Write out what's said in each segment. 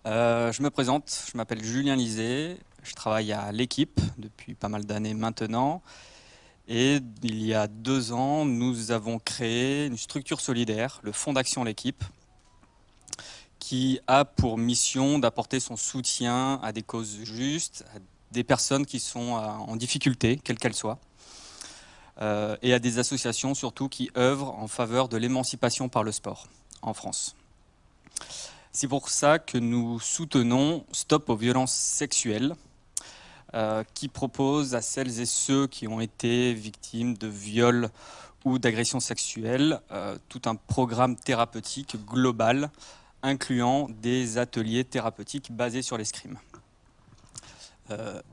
Je me présente, je m'appelle Julien Lisée, je travaille à l'équipe depuis pas mal d'années maintenant. Et il y a 2 ans, nous avons créé une structure solidaire, le Fonds d'Action L'équipe, qui a pour mission d'apporter son soutien à des causes justes, à des personnes qui sont en difficulté, quelles qu'elles soient, et à des associations surtout qui œuvrent en faveur de l'émancipation par le sport en France. C'est pour ça que nous soutenons Stop aux violences sexuelles, qui propose à celles et ceux qui ont été victimes de viols ou d'agressions sexuelles tout un programme thérapeutique global incluant des ateliers thérapeutiques basés sur l'escrime.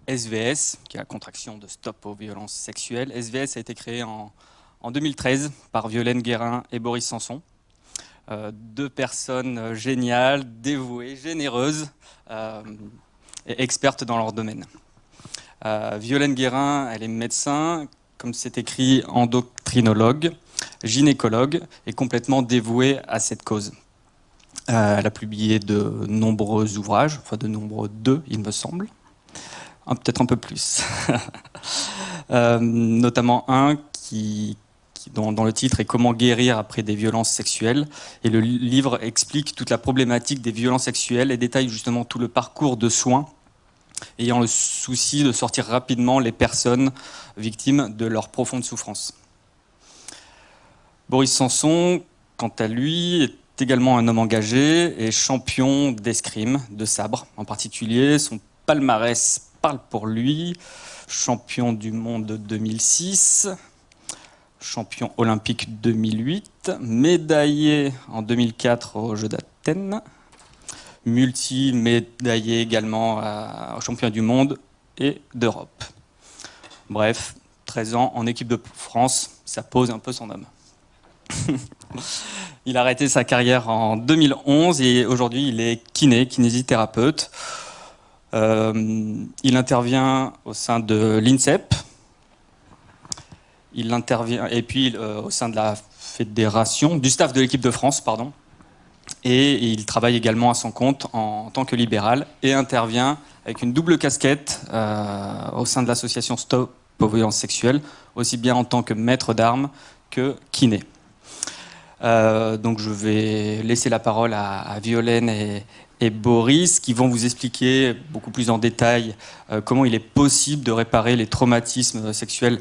SVS, qui est la contraction de Stop aux violences sexuelles, SVS a été créé en 2013 par Violaine Guérin et Boris Sanson. 2 personnes géniales, dévouées, généreuses et expertes dans leur domaine. Violaine Guérin, elle est médecin, comme c'est écrit, endocrinologue, gynécologue et complètement dévouée à cette cause. Elle a publié de nombreux ouvrages, enfin de nombreux 2, il me semble, peut-être un peu plus, notamment un dont le titre est « Comment guérir après des violences sexuelles ». Et le livre explique toute la problématique des violences sexuelles et détaille justement tout le parcours de soins, ayant le souci de sortir rapidement les personnes victimes de leur profonde souffrance. Boris Sanson, quant à lui, est également un homme engagé et champion d'escrime, de sabre en particulier. Son palmarès parle pour lui. Champion du monde 2006, champion olympique 2008, médaillé en 2004 aux Jeux d'Athènes, multi-médaillé également au championnat du monde et d'Europe. Bref, 13 ans en équipe de France, ça pose un peu son homme. Il a arrêté sa carrière en 2011 et aujourd'hui il est kinésithérapeute. Il intervient au sein de l'INSEP. Il intervient et puis au sein de la fédération, du staff de l'équipe de France, pardon. Et il travaille également à son compte en tant que libéral et intervient avec une double casquette au sein de l'association Stop aux violences sexuelles, aussi bien en tant que maître d'armes que kiné. Donc je vais laisser la parole à Violaine et Boris qui vont vous expliquer beaucoup plus en détail comment il est possible de réparer les traumatismes sexuels,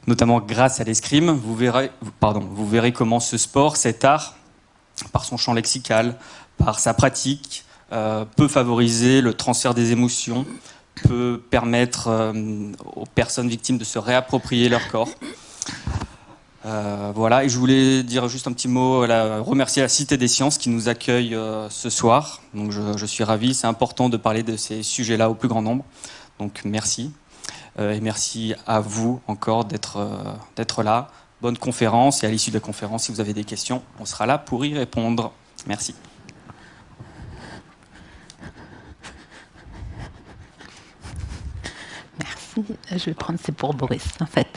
notamment grâce à l'escrime. Vous verrez comment ce sport, cet art, par son champ lexical, par sa pratique, peut favoriser le transfert des émotions, peut permettre aux personnes victimes de se réapproprier leur corps. Voilà, et je voulais dire juste un petit mot, remercier la Cité des Sciences qui nous accueille ce soir. Donc je suis ravi, c'est important de parler de ces sujets-là au plus grand nombre. Donc merci. Et merci à vous encore d'être là. Bonne conférence, et à l'issue de la conférence, si vous avez des questions, on sera là pour y répondre. Merci. Merci. Je vais prendre, c'est pour Boris, en fait.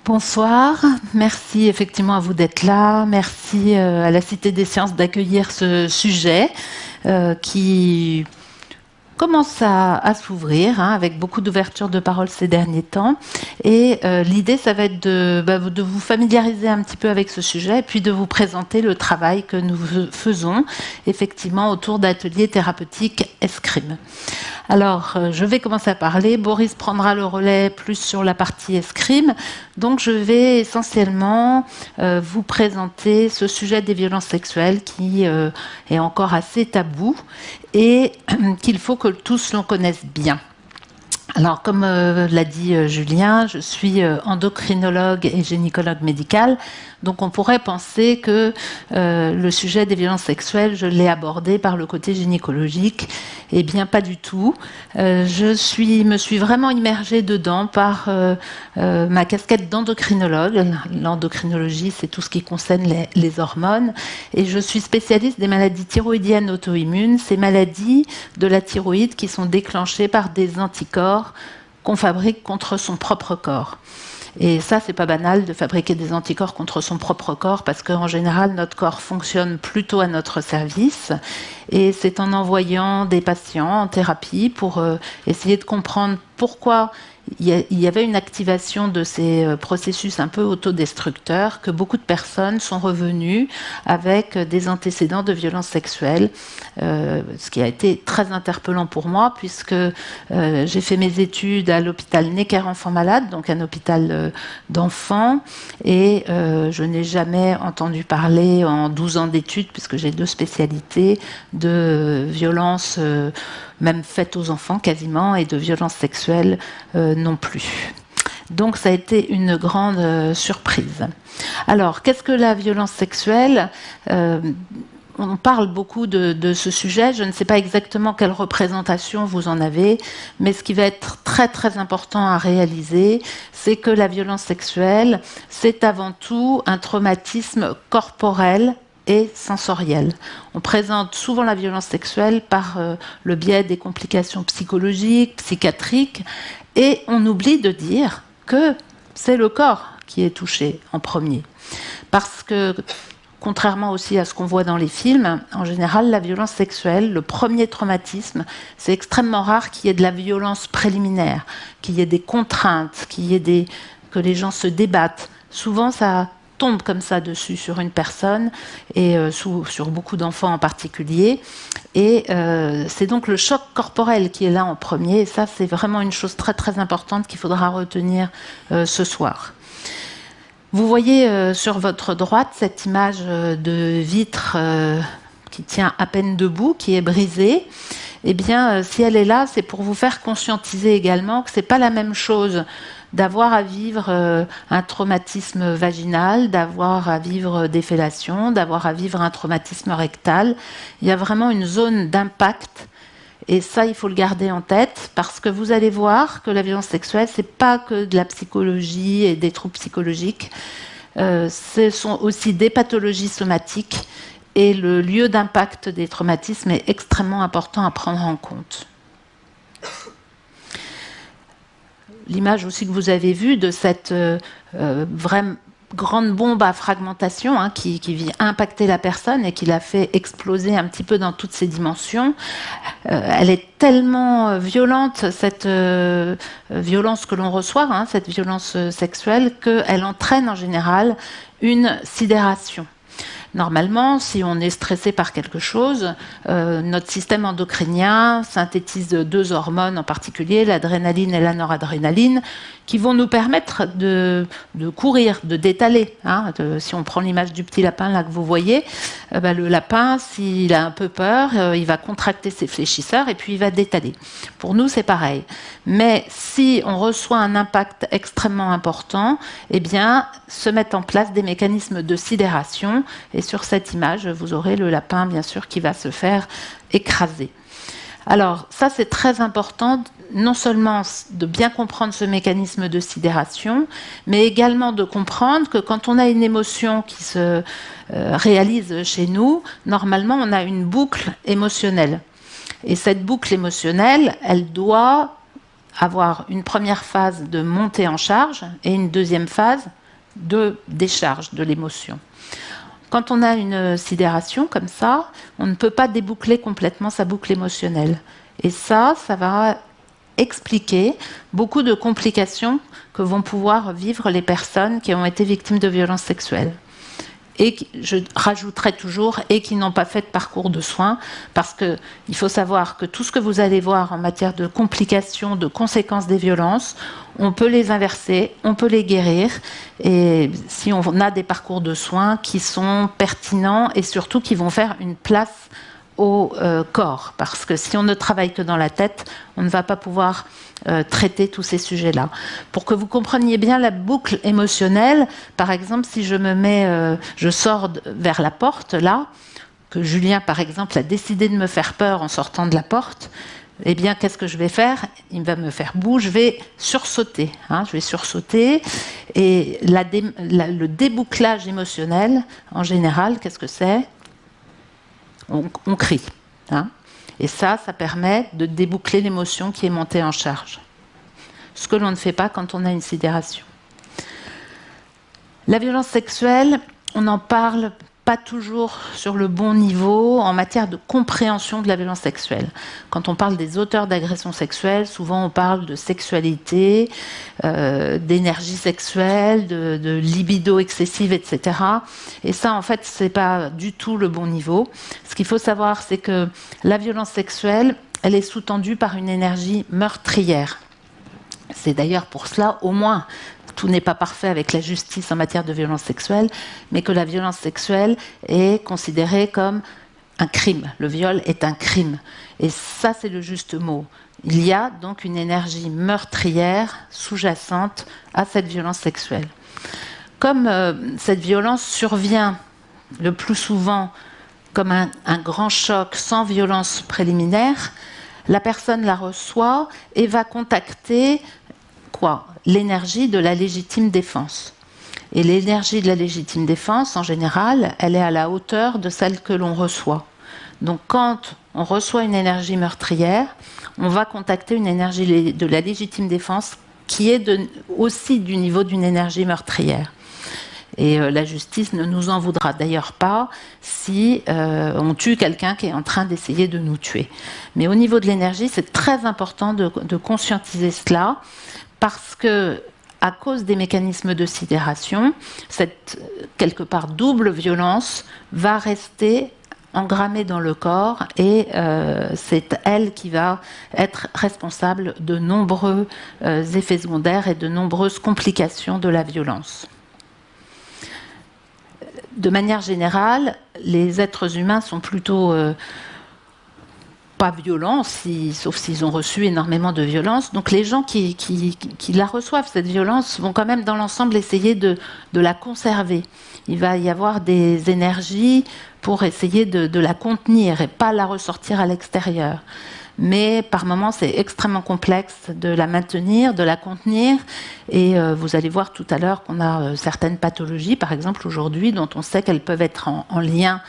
Bonsoir, merci effectivement à vous d'être là, merci à la Cité des Sciences d'accueillir ce sujet qui commence à s'ouvrir avec beaucoup d'ouverture de parole ces derniers temps. Et l'idée, ça va être de vous familiariser un petit peu avec ce sujet et puis de vous présenter le travail que nous faisons effectivement autour d'ateliers thérapeutiques escrime. Alors, je vais commencer à parler. Boris prendra le relais plus sur la partie escrime. Donc, je vais essentiellement vous présenter ce sujet des violences sexuelles qui est encore assez tabou et qu'il faut que tous l'on connaisse bien. Alors, comme l'a dit Julien, je suis endocrinologue et gynécologue médical. Donc, on pourrait penser que le sujet des violences sexuelles, je l'ai abordé par le côté gynécologique. Eh bien, pas du tout. Je me suis vraiment immergée dedans par ma casquette d'endocrinologue. L'endocrinologie, c'est tout ce qui concerne les hormones. Et je suis spécialiste des maladies thyroïdiennes auto-immunes, ces maladies de la thyroïde qui sont déclenchées par des anticorps qu'on fabrique contre son propre corps. Et ça, c'est pas banal de fabriquer des anticorps contre son propre corps parce qu'en général, notre corps fonctionne plutôt à notre service. Et c'est en envoyant des patients en thérapie pour essayer de comprendre pourquoi il y avait une activation de ces processus un peu autodestructeurs, que beaucoup de personnes sont revenues avec des antécédents de violences sexuelles, ce qui a été très interpellant pour moi, puisque j'ai fait mes études à l'hôpital Necker-Enfants Malades, donc un hôpital d'enfants, et je n'ai jamais entendu parler en 12 ans d'études, puisque j'ai 2 spécialités, de violences même faites aux enfants quasiment, et de violences sexuelles non plus. Donc ça a été une grande surprise. Alors, qu'est-ce que la violence sexuelle ? On parle beaucoup de ce sujet, je ne sais pas exactement quelle représentation vous en avez, mais ce qui va être très très important à réaliser, c'est que la violence sexuelle, c'est avant tout un traumatisme corporel et sensorielle. On présente souvent la violence sexuelle par le biais des complications psychologiques, psychiatriques, et on oublie de dire que c'est le corps qui est touché en premier. Parce que, contrairement aussi à ce qu'on voit dans les films, en général, la violence sexuelle, le premier traumatisme, c'est extrêmement rare qu'il y ait de la violence préliminaire, qu'il y ait des contraintes, que les gens se débattent. Souvent, ça tombe comme ça dessus sur une personne et sur beaucoup d'enfants en particulier, et c'est donc le choc corporel qui est là en premier, et ça c'est vraiment une chose très très importante qu'il faudra retenir ce soir. Vous voyez sur votre droite cette image de vitre qui tient à peine debout, qui est brisée. Eh bien, si elle est là, c'est pour vous faire conscientiser également que c'est pas la même chose d'avoir à vivre un traumatisme vaginal, d'avoir à vivre des fellations, d'avoir à vivre un traumatisme rectal. Il y a vraiment une zone d'impact, et ça, il faut le garder en tête, parce que vous allez voir que la violence sexuelle, c'est pas que de la psychologie et des troubles psychologiques, ce sont aussi des pathologies somatiques, et le lieu d'impact des traumatismes est extrêmement important à prendre en compte. L'image aussi que vous avez vue de cette vraie grande bombe à fragmentation qui vient impacter la personne et qui la fait exploser un petit peu dans toutes ses dimensions. Elle est tellement violente, cette violence que l'on reçoit, cette violence sexuelle, qu'elle entraîne en général une sidération. Normalement, si on est stressé par quelque chose, notre système endocrinien synthétise 2 hormones en particulier, l'adrénaline et la noradrénaline, qui vont nous permettre de courir, de d'étaler. Si on prend l'image du petit lapin là que vous voyez, le lapin, s'il a un peu peur, il va contracter ses fléchisseurs et puis il va d'étaler. Pour nous, c'est pareil. Mais si on reçoit un impact extrêmement important, eh bien, se mettent en place des mécanismes de sidération. Et sur cette image, vous aurez le lapin, bien sûr, qui va se faire écraser. Alors, ça, c'est très important, non seulement de bien comprendre ce mécanisme de sidération, mais également de comprendre que quand on a une émotion qui se réalise chez nous, normalement, on a une boucle émotionnelle. Et cette boucle émotionnelle, elle doit avoir une première phase de montée en charge et une deuxième phase de décharge de l'émotion. Quand on a une sidération comme ça, on ne peut pas déboucler complètement sa boucle émotionnelle. Et ça va expliquer beaucoup de complications que vont pouvoir vivre les personnes qui ont été victimes de violences sexuelles. Et je rajouterai toujours, et qui n'ont pas fait de parcours de soins, parce qu'il faut savoir que tout ce que vous allez voir en matière de complications, de conséquences des violences, on peut les inverser, on peut les guérir, et si on a des parcours de soins qui sont pertinents et surtout qui vont faire une place au corps, parce que si on ne travaille que dans la tête, on ne va pas pouvoir traiter tous ces sujets-là. Pour que vous compreniez bien la boucle émotionnelle, par exemple, si je sors vers la porte, là, que Julien, par exemple, a décidé de me faire peur en sortant de la porte, eh bien, qu'est-ce que je vais faire ? Il va me faire bouger, je vais sursauter. Je vais sursauter. Et le débouclage émotionnel, en général, qu'est-ce que c'est ? On crie. Et ça permet de déboucler l'émotion qui est montée en charge. Ce que l'on ne fait pas quand on a une sidération. La violence sexuelle, on en parle pas toujours sur le bon niveau en matière de compréhension de la violence sexuelle. Quand on parle des auteurs d'agressions sexuelles, souvent on parle de sexualité, d'énergie sexuelle, de libido excessive, etc. Et ça, en fait, c'est pas du tout le bon niveau. Ce qu'il faut savoir, c'est que la violence sexuelle, elle est sous-tendue par une énergie meurtrière. C'est d'ailleurs pour cela, au moins, tout n'est pas parfait avec la justice en matière de violence sexuelle, mais que la violence sexuelle est considérée comme un crime. Le viol est un crime. Et ça, c'est le juste mot. Il y a donc une énergie meurtrière sous-jacente à cette violence sexuelle. Comme cette violence survient le plus souvent comme un grand choc sans violence préliminaire, la personne la reçoit et va contacter quoi ? L'énergie de la légitime défense. Et l'énergie de la légitime défense, en général, elle est à la hauteur de celle que l'on reçoit. Donc quand on reçoit une énergie meurtrière, on va contacter une énergie de la légitime défense qui est aussi du niveau d'une énergie meurtrière. Et la justice ne nous en voudra d'ailleurs pas si on tue quelqu'un qui est en train d'essayer de nous tuer. Mais au niveau de l'énergie, c'est très important de conscientiser cela, parce que, à cause des mécanismes de sidération, cette quelque part double violence va rester engrammée dans le corps et c'est elle qui va être responsable de nombreux effets secondaires et de nombreuses complications de la violence. De manière générale, les êtres humains sont plutôt pas violents, sauf s'ils ont reçu énormément de violence. Donc les gens qui la reçoivent, cette violence, vont quand même dans l'ensemble essayer de la conserver. Il va y avoir des énergies pour essayer de la contenir et pas la ressortir à l'extérieur. Mais par moments, c'est extrêmement complexe de la maintenir, de la contenir. Et vous allez voir tout à l'heure qu'on a certaines pathologies, par exemple aujourd'hui, dont on sait qu'elles peuvent être en lien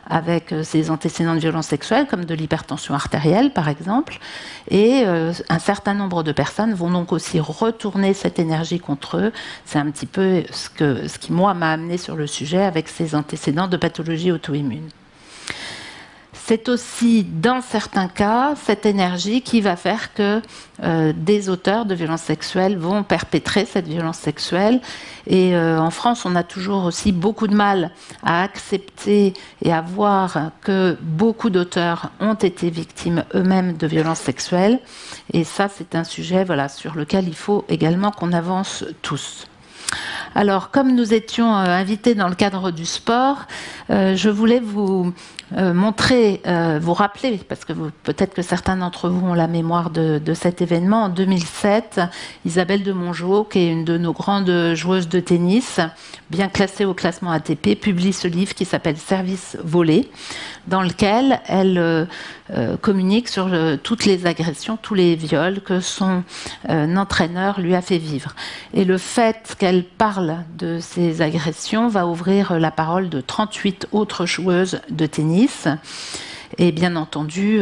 avec ces antécédents de violences sexuelles, comme de l'hypertension artérielle, par exemple. Et un certain nombre de personnes vont donc aussi retourner cette énergie contre eux. C'est un petit peu ce qui, moi, m'a amené sur le sujet avec ces antécédents de pathologie auto-immune. C'est aussi, dans certains cas, cette énergie qui va faire que des auteurs de violences sexuelles vont perpétrer cette violence sexuelle. Et en France, on a toujours aussi beaucoup de mal à accepter et à voir que beaucoup d'auteurs ont été victimes eux-mêmes de violences sexuelles. Et ça, c'est un sujet sur lequel il faut également qu'on avance tous. Alors, comme nous étions invités dans le cadre du sport, je voulais vous montrer, vous rappeler, parce que peut-être que certains d'entre vous ont la mémoire de cet événement. En 2007, Isabelle de Mongeau, qui est une de nos grandes joueuses de tennis, bien classée au classement ATP, publie ce livre qui s'appelle Service volé, dans lequel elle communique sur toutes les agressions, tous les viols que son entraîneur lui a fait vivre. Et le fait qu'elle parle de ces agressions va ouvrir la parole de 38 autres joueuses de tennis. Et bien entendu,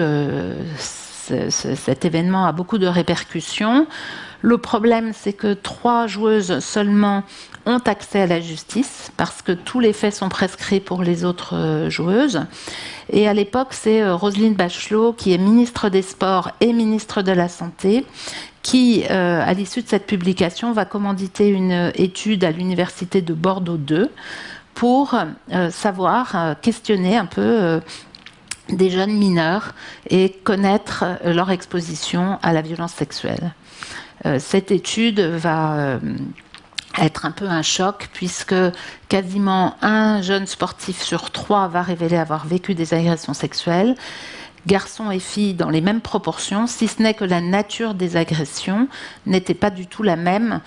cet événement a beaucoup de répercussions. Le problème, c'est que 3 joueuses seulement ont accès à la justice, parce que tous les faits sont prescrits pour les autres joueuses. Et à l'époque, c'est Roselyne Bachelot, qui est ministre des Sports et ministre de la Santé, qui, à l'issue de cette publication, va commanditer une étude à l'université de Bordeaux 2 pour questionner un peu des jeunes mineurs et connaître leur exposition à la violence sexuelle. Cette étude va être un peu un choc, puisque quasiment un jeune sportif sur 3 va révéler avoir vécu des agressions sexuelles, garçons et filles dans les mêmes proportions, si ce n'est que la nature des agressions n'était pas du tout la même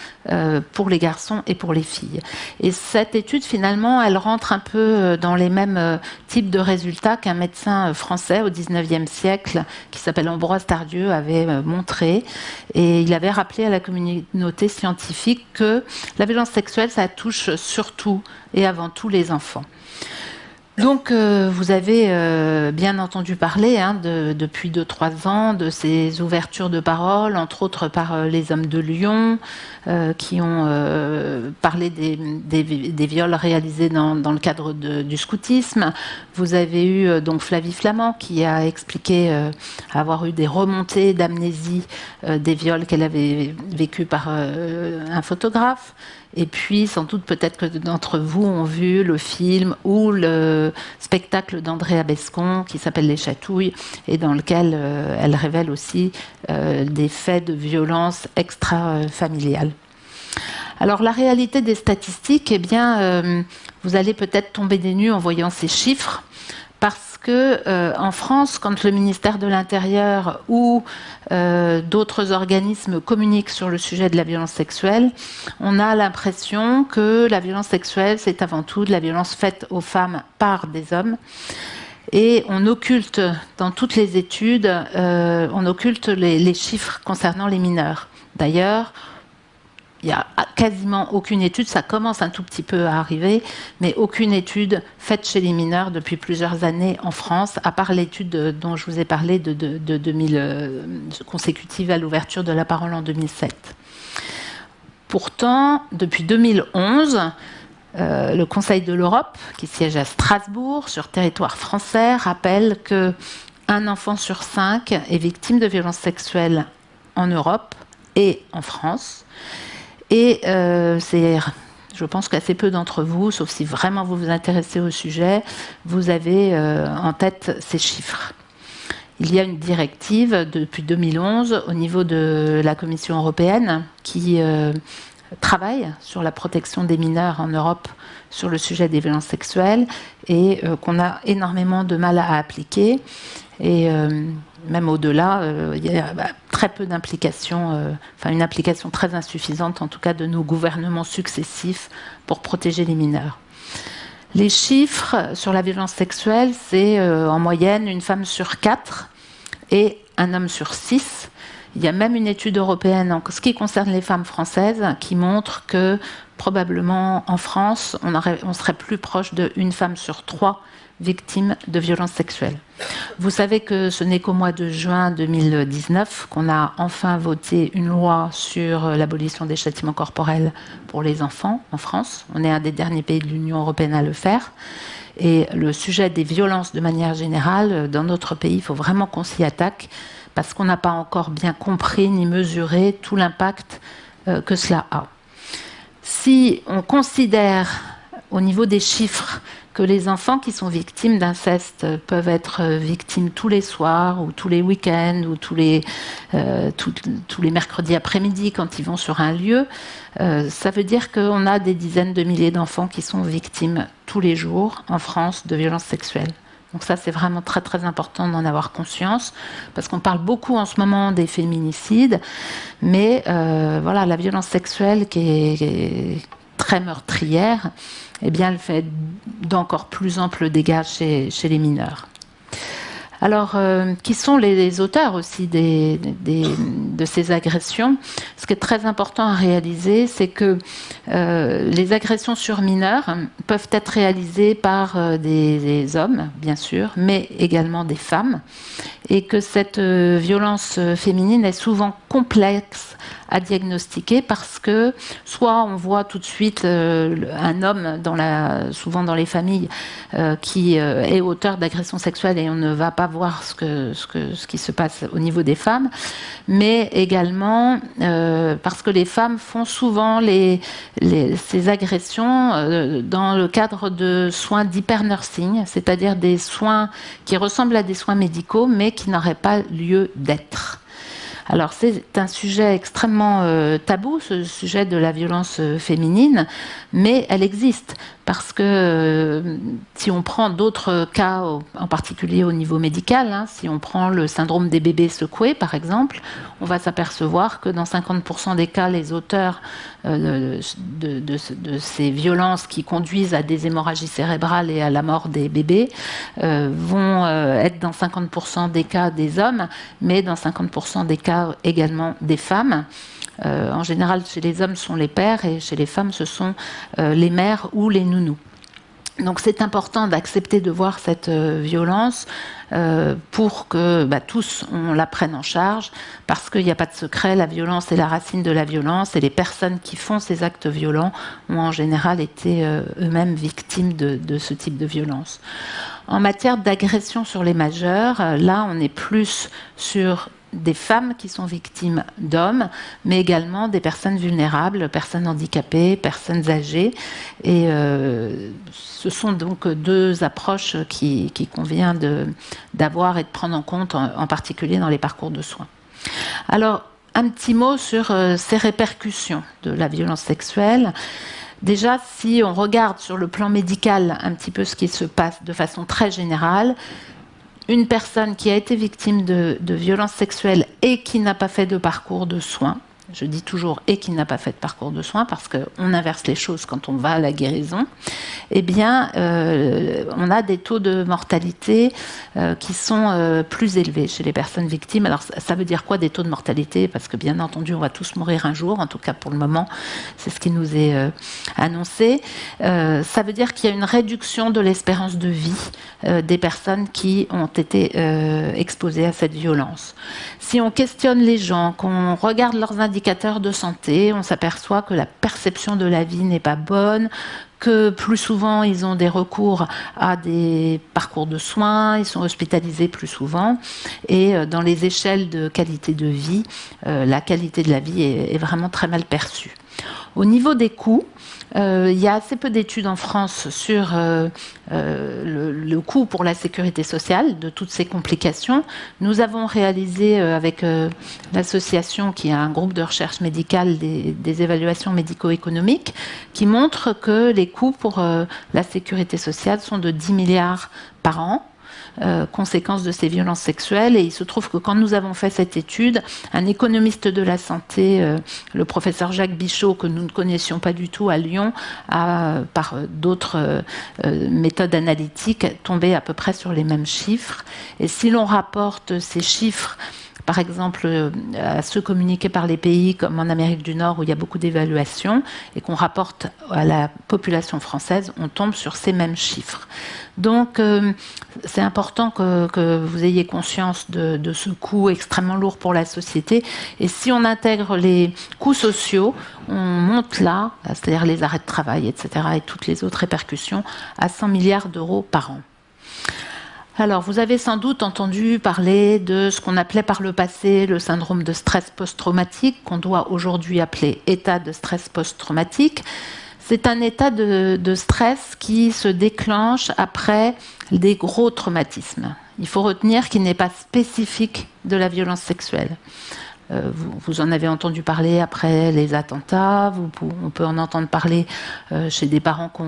pour les garçons et pour les filles. Et cette étude, finalement, elle rentre un peu dans les mêmes types de résultats qu'un médecin français au XIXe siècle, qui s'appelle Ambroise Tardieu, avait montré. Et il avait rappelé à la communauté scientifique que la violence sexuelle, ça touche surtout et avant tout les enfants. Donc, vous avez bien entendu parler depuis 2-3 ans de ces ouvertures de parole, entre autres par les Hommes de Lyon, qui ont parlé des viols réalisés dans le cadre du scoutisme. Vous avez eu donc Flavie Flament qui a expliqué avoir eu des remontées d'amnésie des viols qu'elle avait vécus par un photographe. Et puis, sans doute, peut-être que d'entre vous ont vu le film ou le spectacle d'Andrea Bescon qui s'appelle Les Chatouilles et dans lequel elle révèle aussi des faits de violence extra-familiale. Alors, la réalité des statistiques, eh bien, vous allez peut-être tomber des nues en voyant ces chiffres. Parce que en France, quand le ministère de l'Intérieur ou d'autres organismes communiquent sur le sujet de la violence sexuelle, on a l'impression que la violence sexuelle, c'est avant tout de la violence faite aux femmes par des hommes. Et on occulte, dans toutes les études, on occulte les chiffres concernant les mineurs. D'ailleurs, il n'y a quasiment aucune étude, ça commence un tout petit peu à arriver, mais aucune étude faite chez les mineurs depuis plusieurs années en France, à part l'étude dont je vous ai parlé de 2000, consécutive à l'ouverture de la parole en 2007. Pourtant, depuis 2011, le Conseil de l'Europe, qui siège à Strasbourg, sur territoire français, rappelle qu'un enfant sur 5 est victime de violences sexuelles en Europe et en France. Et je pense qu'assez peu d'entre vous, sauf si vraiment vous vous intéressez au sujet, vous avez en tête ces chiffres. Il y a une directive depuis 2011 au niveau de la Commission européenne qui travaille sur la protection des mineurs en Europe sur le sujet des violences sexuelles et qu'on a énormément de mal à appliquer. Et même au-delà, il y a très peu d'implication, une application très insuffisante, en tout cas de nos gouvernements successifs, pour protéger les mineurs. Les chiffres sur la violence sexuelle, c'est en moyenne une femme sur 4 et un homme sur 6. Il y a même une étude européenne en ce qui concerne les femmes françaises qui montre que probablement en France, on serait plus proche d'une femme sur 3 victimes de violences sexuelles. Vous savez que ce n'est qu'au mois de juin 2019 qu'on a enfin voté une loi sur l'abolition des châtiments corporels pour les enfants en France. On est un des derniers pays de l'Union européenne à le faire. Et le sujet des violences de manière générale, dans notre pays, il faut vraiment qu'on s'y attaque parce qu'on n'a pas encore bien compris ni mesuré tout l'impact que cela a. Si on considère au niveau des chiffres que les enfants qui sont victimes d'inceste peuvent être victimes tous les soirs ou tous les week-ends ou tous les mercredis après-midi quand ils vont sur un lieu, ça veut dire qu'on a des dizaines de milliers d'enfants qui sont victimes tous les jours en France de violences sexuelles. Donc ça, c'est vraiment très très important d'en avoir conscience, parce qu'on parle beaucoup en ce moment des féminicides, mais voilà, la violence sexuelle qui est très meurtrière, eh bien, elle fait d'encore plus amples dégâts chez les mineurs. Alors, qui sont les auteurs aussi de ces agressions? Ce qui est très important à réaliser, c'est que les agressions sur mineurs peuvent être réalisées par des hommes, bien sûr, mais également des femmes, et que cette violence féminine est souvent complexe à diagnostiquer parce que soit on voit tout de suite un homme, souvent dans les familles, qui est auteur d'agressions sexuelles et on ne va pas voir ce qui se passe au niveau des femmes, mais également parce que les femmes font souvent ces agressions dans le cadre de soins d'hypernursing, c'est-à-dire des soins qui ressemblent à des soins médicaux mais qui n'auraient pas lieu d'être. Alors c'est un sujet extrêmement tabou, ce sujet de la violence féminine, mais elle existe parce que si on prend d'autres cas, en particulier au niveau médical, si on prend le syndrome des bébés secoués par exemple, on va s'apercevoir que dans 50% des cas, les auteurs de ces violences qui conduisent à des hémorragies cérébrales et à la mort des bébés vont être dans 50% des cas des hommes, mais dans 50% des cas également des femmes. En général, chez les hommes, ce sont les pères et chez les femmes, ce sont les mères ou les nounous. Donc c'est important d'accepter de voir cette violence pour que tous on la prenne en charge, parce qu'il n'y a pas de secret, la violence est la racine de la violence, et les personnes qui font ces actes violents ont en général été eux-mêmes victimes de ce type de violence. En matière d'agression sur les majeurs, là on est plus sur des femmes qui sont victimes d'hommes, mais également des personnes vulnérables, personnes handicapées, personnes âgées. Et ce sont donc deux approches qui convient d'avoir et de prendre en compte, en particulier dans les parcours de soins. Alors, un petit mot sur ces répercussions de la violence sexuelle. Déjà, si on regarde sur le plan médical un petit peu ce qui se passe de façon très générale, une personne qui a été victime de violences sexuelles et qui n'a pas fait de parcours de soins, je dis toujours et qui n'a pas fait de parcours de soins parce qu'on inverse les choses quand on va à la guérison, eh bien, on a des taux de mortalité qui sont plus élevés chez les personnes victimes. Alors, ça veut dire quoi des taux de mortalité? Parce que bien entendu, on va tous mourir un jour, en tout cas pour le moment, c'est ce qui nous est annoncé. Ça veut dire qu'il y a une réduction de l'espérance de vie des personnes qui ont été exposées à cette violence. Si on questionne les gens, qu'on regarde leurs indicateurs de santé, on s'aperçoit que la perception de la vie n'est pas bonne, que plus souvent ils ont des recours à des parcours de soins, ils sont hospitalisés plus souvent, et dans les échelles de qualité de vie, la qualité de la vie est vraiment très mal perçue. Au niveau des coûts, il y a assez peu d'études en France sur le coût pour la sécurité sociale de toutes ces complications. Nous avons réalisé avec l'association qui a un groupe de recherche médicale des évaluations médico-économiques qui montrent que les coûts pour la sécurité sociale sont de 10 milliards par an. Conséquence de ces violences sexuelles. Et il se trouve que quand nous avons fait cette étude, un économiste de la santé, le professeur Jacques Bichot, que nous ne connaissions pas du tout à Lyon, a, par d'autres méthodes analytiques, tombé à peu près sur les mêmes chiffres. Et si l'on rapporte ces chiffres, par exemple, à ceux communiqués par les pays comme en Amérique du Nord où il y a beaucoup d'évaluations et qu'on rapporte à la population française, on tombe sur ces mêmes chiffres. Donc, c'est important que vous ayez conscience de ce coût extrêmement lourd pour la société. Et si on intègre les coûts sociaux, on monte là, c'est-à-dire les arrêts de travail, etc., et toutes les autres répercussions, à 100 milliards d'euros par an. Alors, vous avez sans doute entendu parler de ce qu'on appelait par le passé le syndrome de stress post-traumatique, qu'on doit aujourd'hui appeler état de stress post-traumatique. C'est un état de stress qui se déclenche après des gros traumatismes. Il faut retenir qu'il n'est pas spécifique de la violence sexuelle. Vous en avez entendu parler après les attentats, on peut en entendre parler chez des parents qui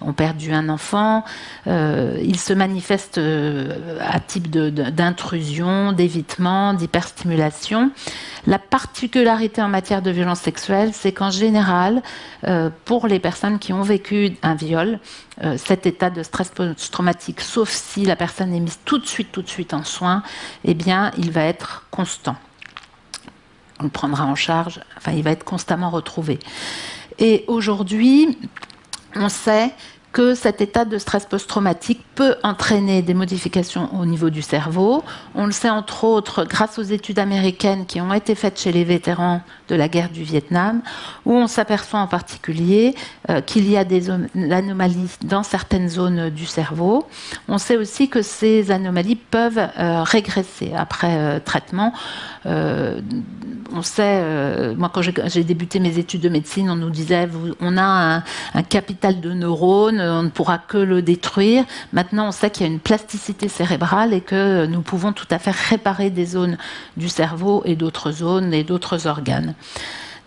ont perdu un enfant. Il se manifeste à type d'intrusion, d'évitement, d'hyperstimulation. La particularité en matière de violence sexuelle, c'est qu'en général, pour les personnes qui ont vécu un viol, cet état de stress post-traumatique, sauf si la personne est mise tout de suite en soins, eh bien, il va être constant. On le prendra en charge, enfin, il va être constamment retrouvé. Et aujourd'hui, on sait que cet état de stress post-traumatique peut entraîner des modifications au niveau du cerveau. On le sait entre autres grâce aux études américaines qui ont été faites chez les vétérans de la guerre du Vietnam, où on s'aperçoit en particulier qu'il y a des anomalies dans certaines zones du cerveau. On sait aussi que ces anomalies peuvent régresser après traitement. On sait, moi quand j'ai débuté mes études de médecine, on nous disait on a un capital de neurones, on ne pourra que le détruire. Maintenant, on sait qu'il y a une plasticité cérébrale et que nous pouvons tout à fait réparer des zones du cerveau et d'autres zones et d'autres organes.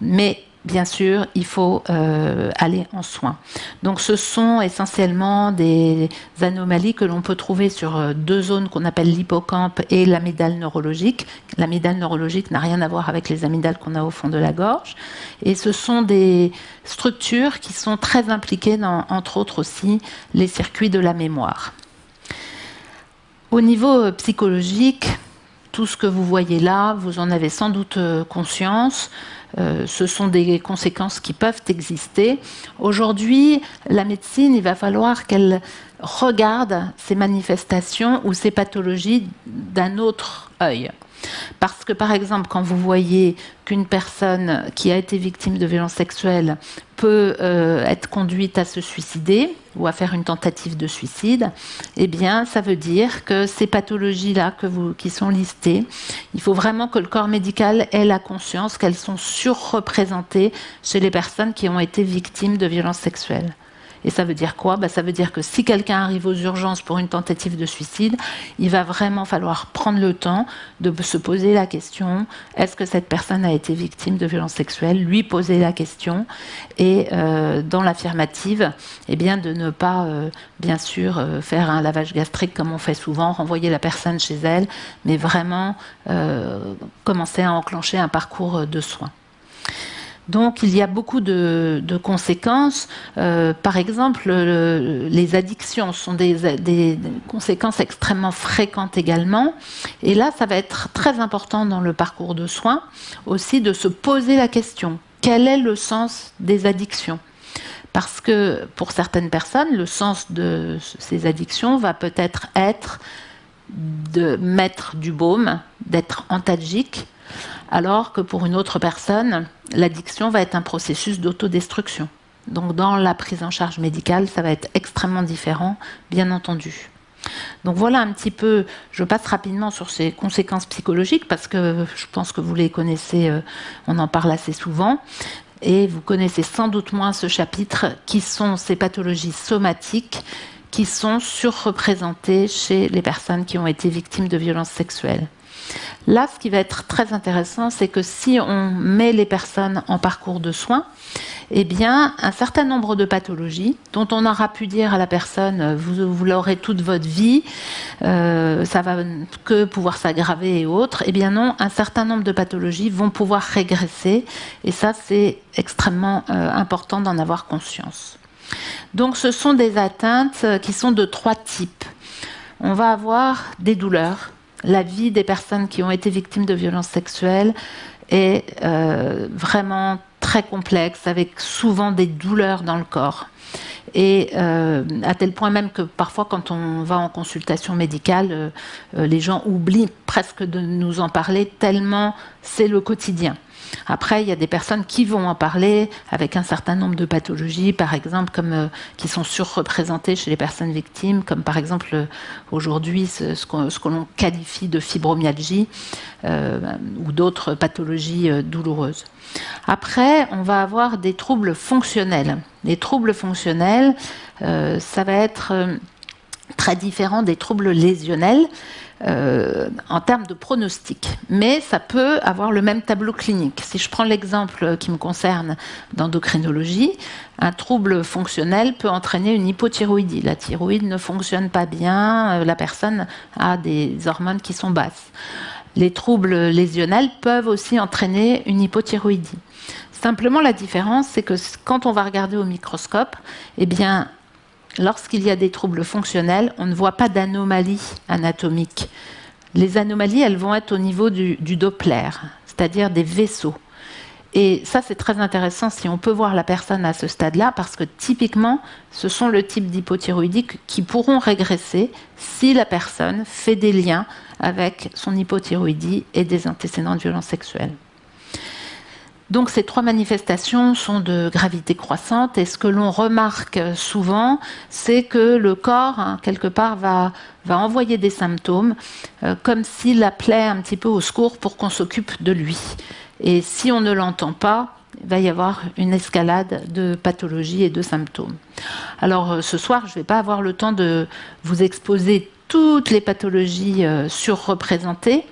Mais bien sûr, il faut aller en soins. Donc ce sont essentiellement des anomalies que l'on peut trouver sur deux zones qu'on appelle l'hippocampe et l'amygdale neurologique. L'amygdale neurologique n'a rien à voir avec les amygdales qu'on a au fond de la gorge. Et ce sont des structures qui sont très impliquées dans, entre autres aussi, les circuits de la mémoire. Au niveau psychologique, tout ce que vous voyez là, vous en avez sans doute conscience. Ce sont des conséquences qui peuvent exister. Aujourd'hui, la médecine, il va falloir qu'elle regarde ces manifestations ou ces pathologies d'un autre œil. Parce que, par exemple, quand vous voyez qu'une personne qui a été victime de violences sexuelles peut être conduite à se suicider ou à faire une tentative de suicide, eh bien, ça veut dire que ces pathologies-là qui sont listées, il faut vraiment que le corps médical ait la conscience qu'elles sont surreprésentées chez les personnes qui ont été victimes de violences sexuelles. Et ça veut dire quoi ? Ça veut dire que si quelqu'un arrive aux urgences pour une tentative de suicide, il va vraiment falloir prendre le temps de se poser la question, est-ce que cette personne a été victime de violences sexuelles ? Lui poser la question et dans l'affirmative, eh bien de ne pas, bien sûr, faire un lavage gastrique comme on fait souvent, renvoyer la personne chez elle, mais vraiment commencer à enclencher un parcours de soins. Donc, il y a beaucoup de conséquences. Par exemple, les addictions sont des conséquences extrêmement fréquentes également. Et là, ça va être très important dans le parcours de soins aussi de se poser la question. Quel est le sens des addictions ? Parce que pour certaines personnes, le sens de ces addictions va peut-être être de mettre du baume, d'être antalgique, alors que pour une autre personne, l'addiction va être un processus d'autodestruction. Donc dans la prise en charge médicale, ça va être extrêmement différent, bien entendu. Donc voilà un petit peu, je passe rapidement sur ces conséquences psychologiques, parce que je pense que vous les connaissez, on en parle assez souvent, et vous connaissez sans doute moins ce chapitre, qui sont ces pathologies somatiques, qui sont surreprésentées chez les personnes qui ont été victimes de violences sexuelles. Là, ce qui va être très intéressant, c'est que si on met les personnes en parcours de soins, eh bien, un certain nombre de pathologies dont on aura pu dire à la personne, vous l'aurez toute votre vie, ça va que pouvoir s'aggraver et autres, eh bien non, un certain nombre de pathologies vont pouvoir régresser, et ça, c'est extrêmement important d'en avoir conscience. Donc, ce sont des atteintes qui sont de 3 types. On va avoir des douleurs. La vie des personnes qui ont été victimes de violences sexuelles est vraiment très complexe, avec souvent des douleurs dans le corps. Et à tel point même que parfois, quand on va en consultation médicale, les gens oublient presque de nous en parler, tellement c'est le quotidien. Après, il y a des personnes qui vont en parler avec un certain nombre de pathologies, par exemple, qui sont surreprésentées chez les personnes victimes, comme par exemple aujourd'hui ce que l'on qualifie de fibromyalgie ou d'autres pathologies douloureuses. Après, on va avoir des troubles fonctionnels. Les troubles fonctionnels, ça va être très différent des troubles lésionnels. En termes de pronostic, mais ça peut avoir le même tableau clinique. Si je prends l'exemple qui me concerne d'endocrinologie, un trouble fonctionnel peut entraîner une hypothyroïdie. La thyroïde ne fonctionne pas bien, la personne a des hormones qui sont basses. Les troubles lésionnels peuvent aussi entraîner une hypothyroïdie. Simplement, la différence, c'est que quand on va regarder au microscope, eh bien, lorsqu'il y a des troubles fonctionnels, on ne voit pas d'anomalie anatomique. Les anomalies, elles vont être au niveau du Doppler, c'est-à-dire des vaisseaux. Et ça, c'est très intéressant si on peut voir la personne à ce stade-là, parce que typiquement, ce sont le type d'hypothyroïdie qui pourront régresser si la personne fait des liens avec son hypothyroïdie et des antécédents de violences sexuelles. Donc ces 3 manifestations sont de gravité croissante, et ce que l'on remarque souvent, c'est que le corps, quelque part, va envoyer des symptômes, comme s'il appelait un petit peu au secours pour qu'on s'occupe de lui. Et si on ne l'entend pas, il va y avoir une escalade de pathologies et de symptômes. Alors ce soir, je ne vais pas avoir le temps de vous exposer toutes les pathologies surreprésentées,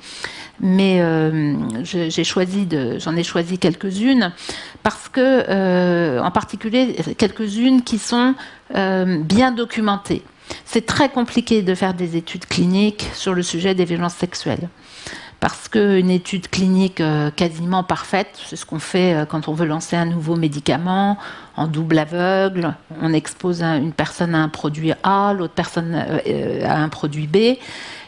mais j'en ai choisi quelques-unes, parce que, en particulier, quelques-unes qui sont bien documentées. C'est très compliqué de faire des études cliniques sur le sujet des violences sexuelles, parce qu'une étude clinique quasiment parfaite, c'est ce qu'on fait quand on veut lancer un nouveau médicament, en double aveugle, on expose une personne à un produit A, l'autre personne à un produit B.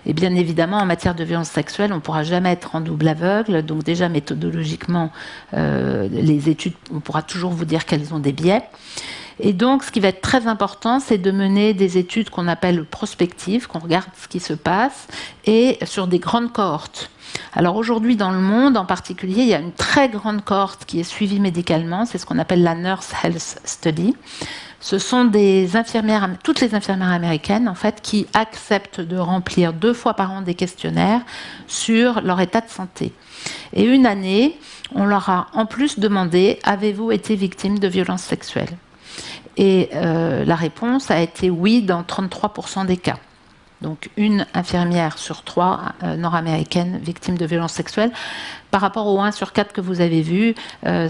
Et bien évidemment, en matière de violence sexuelle, on ne pourra jamais être en double aveugle. Donc déjà, méthodologiquement, les études, on pourra toujours vous dire qu'elles ont des biais. Et donc, ce qui va être très important, c'est de mener des études qu'on appelle prospectives, qu'on regarde ce qui se passe, et sur des grandes cohortes. Alors aujourd'hui, dans le monde en particulier, il y a une très grande cohorte qui est suivie médicalement, c'est ce qu'on appelle la Nurse Health Study. Ce sont des infirmières, toutes les infirmières américaines en fait, qui acceptent de remplir 2 fois par an des questionnaires sur leur état de santé. Et une année, on leur a en plus demandé « Avez-vous été victime de violences sexuelles ?» Et la réponse a été oui dans 33% des cas. Donc une infirmière sur 3 nord-américaines victimes de violences sexuelles. Par rapport au 1 sur 4 que vous avez vu,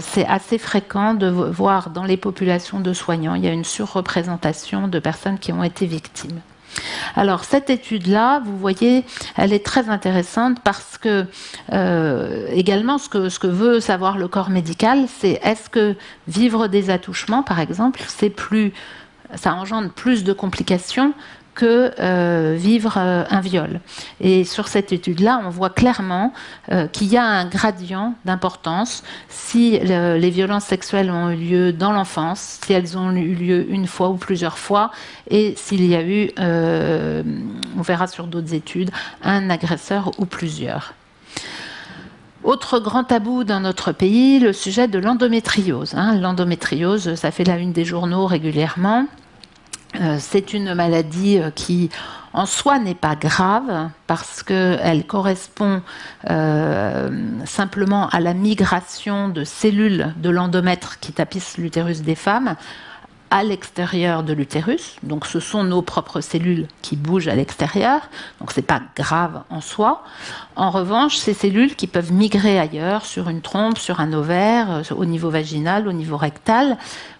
c'est assez fréquent de voir dans les populations de soignants, il y a une surreprésentation de personnes qui ont été victimes. Alors cette étude-là, vous voyez, elle est très intéressante parce que également ce que veut savoir le corps médical, c'est est-ce que vivre des attouchements, par exemple, ça engendre plus de complications que vivre un viol. Et sur cette étude-là, on voit clairement qu'il y a un gradient d'importance si les violences sexuelles ont eu lieu dans l'enfance, si elles ont eu lieu une fois ou plusieurs fois, et s'il y a eu, on verra sur d'autres études, un agresseur ou plusieurs. Autre grand tabou dans notre pays, le sujet de l'endométriose. L'endométriose, ça fait la une des journaux régulièrement. C'est une maladie qui, en soi, n'est pas grave parce qu'elle correspond simplement à la migration de cellules de l'endomètre qui tapissent l'utérus des femmes à l'extérieur de l'utérus. Donc ce sont nos propres cellules qui bougent à l'extérieur. Donc ce n'est pas grave en soi. En revanche, ces cellules qui peuvent migrer ailleurs, sur une trompe, sur un ovaire, au niveau vaginal, au niveau rectal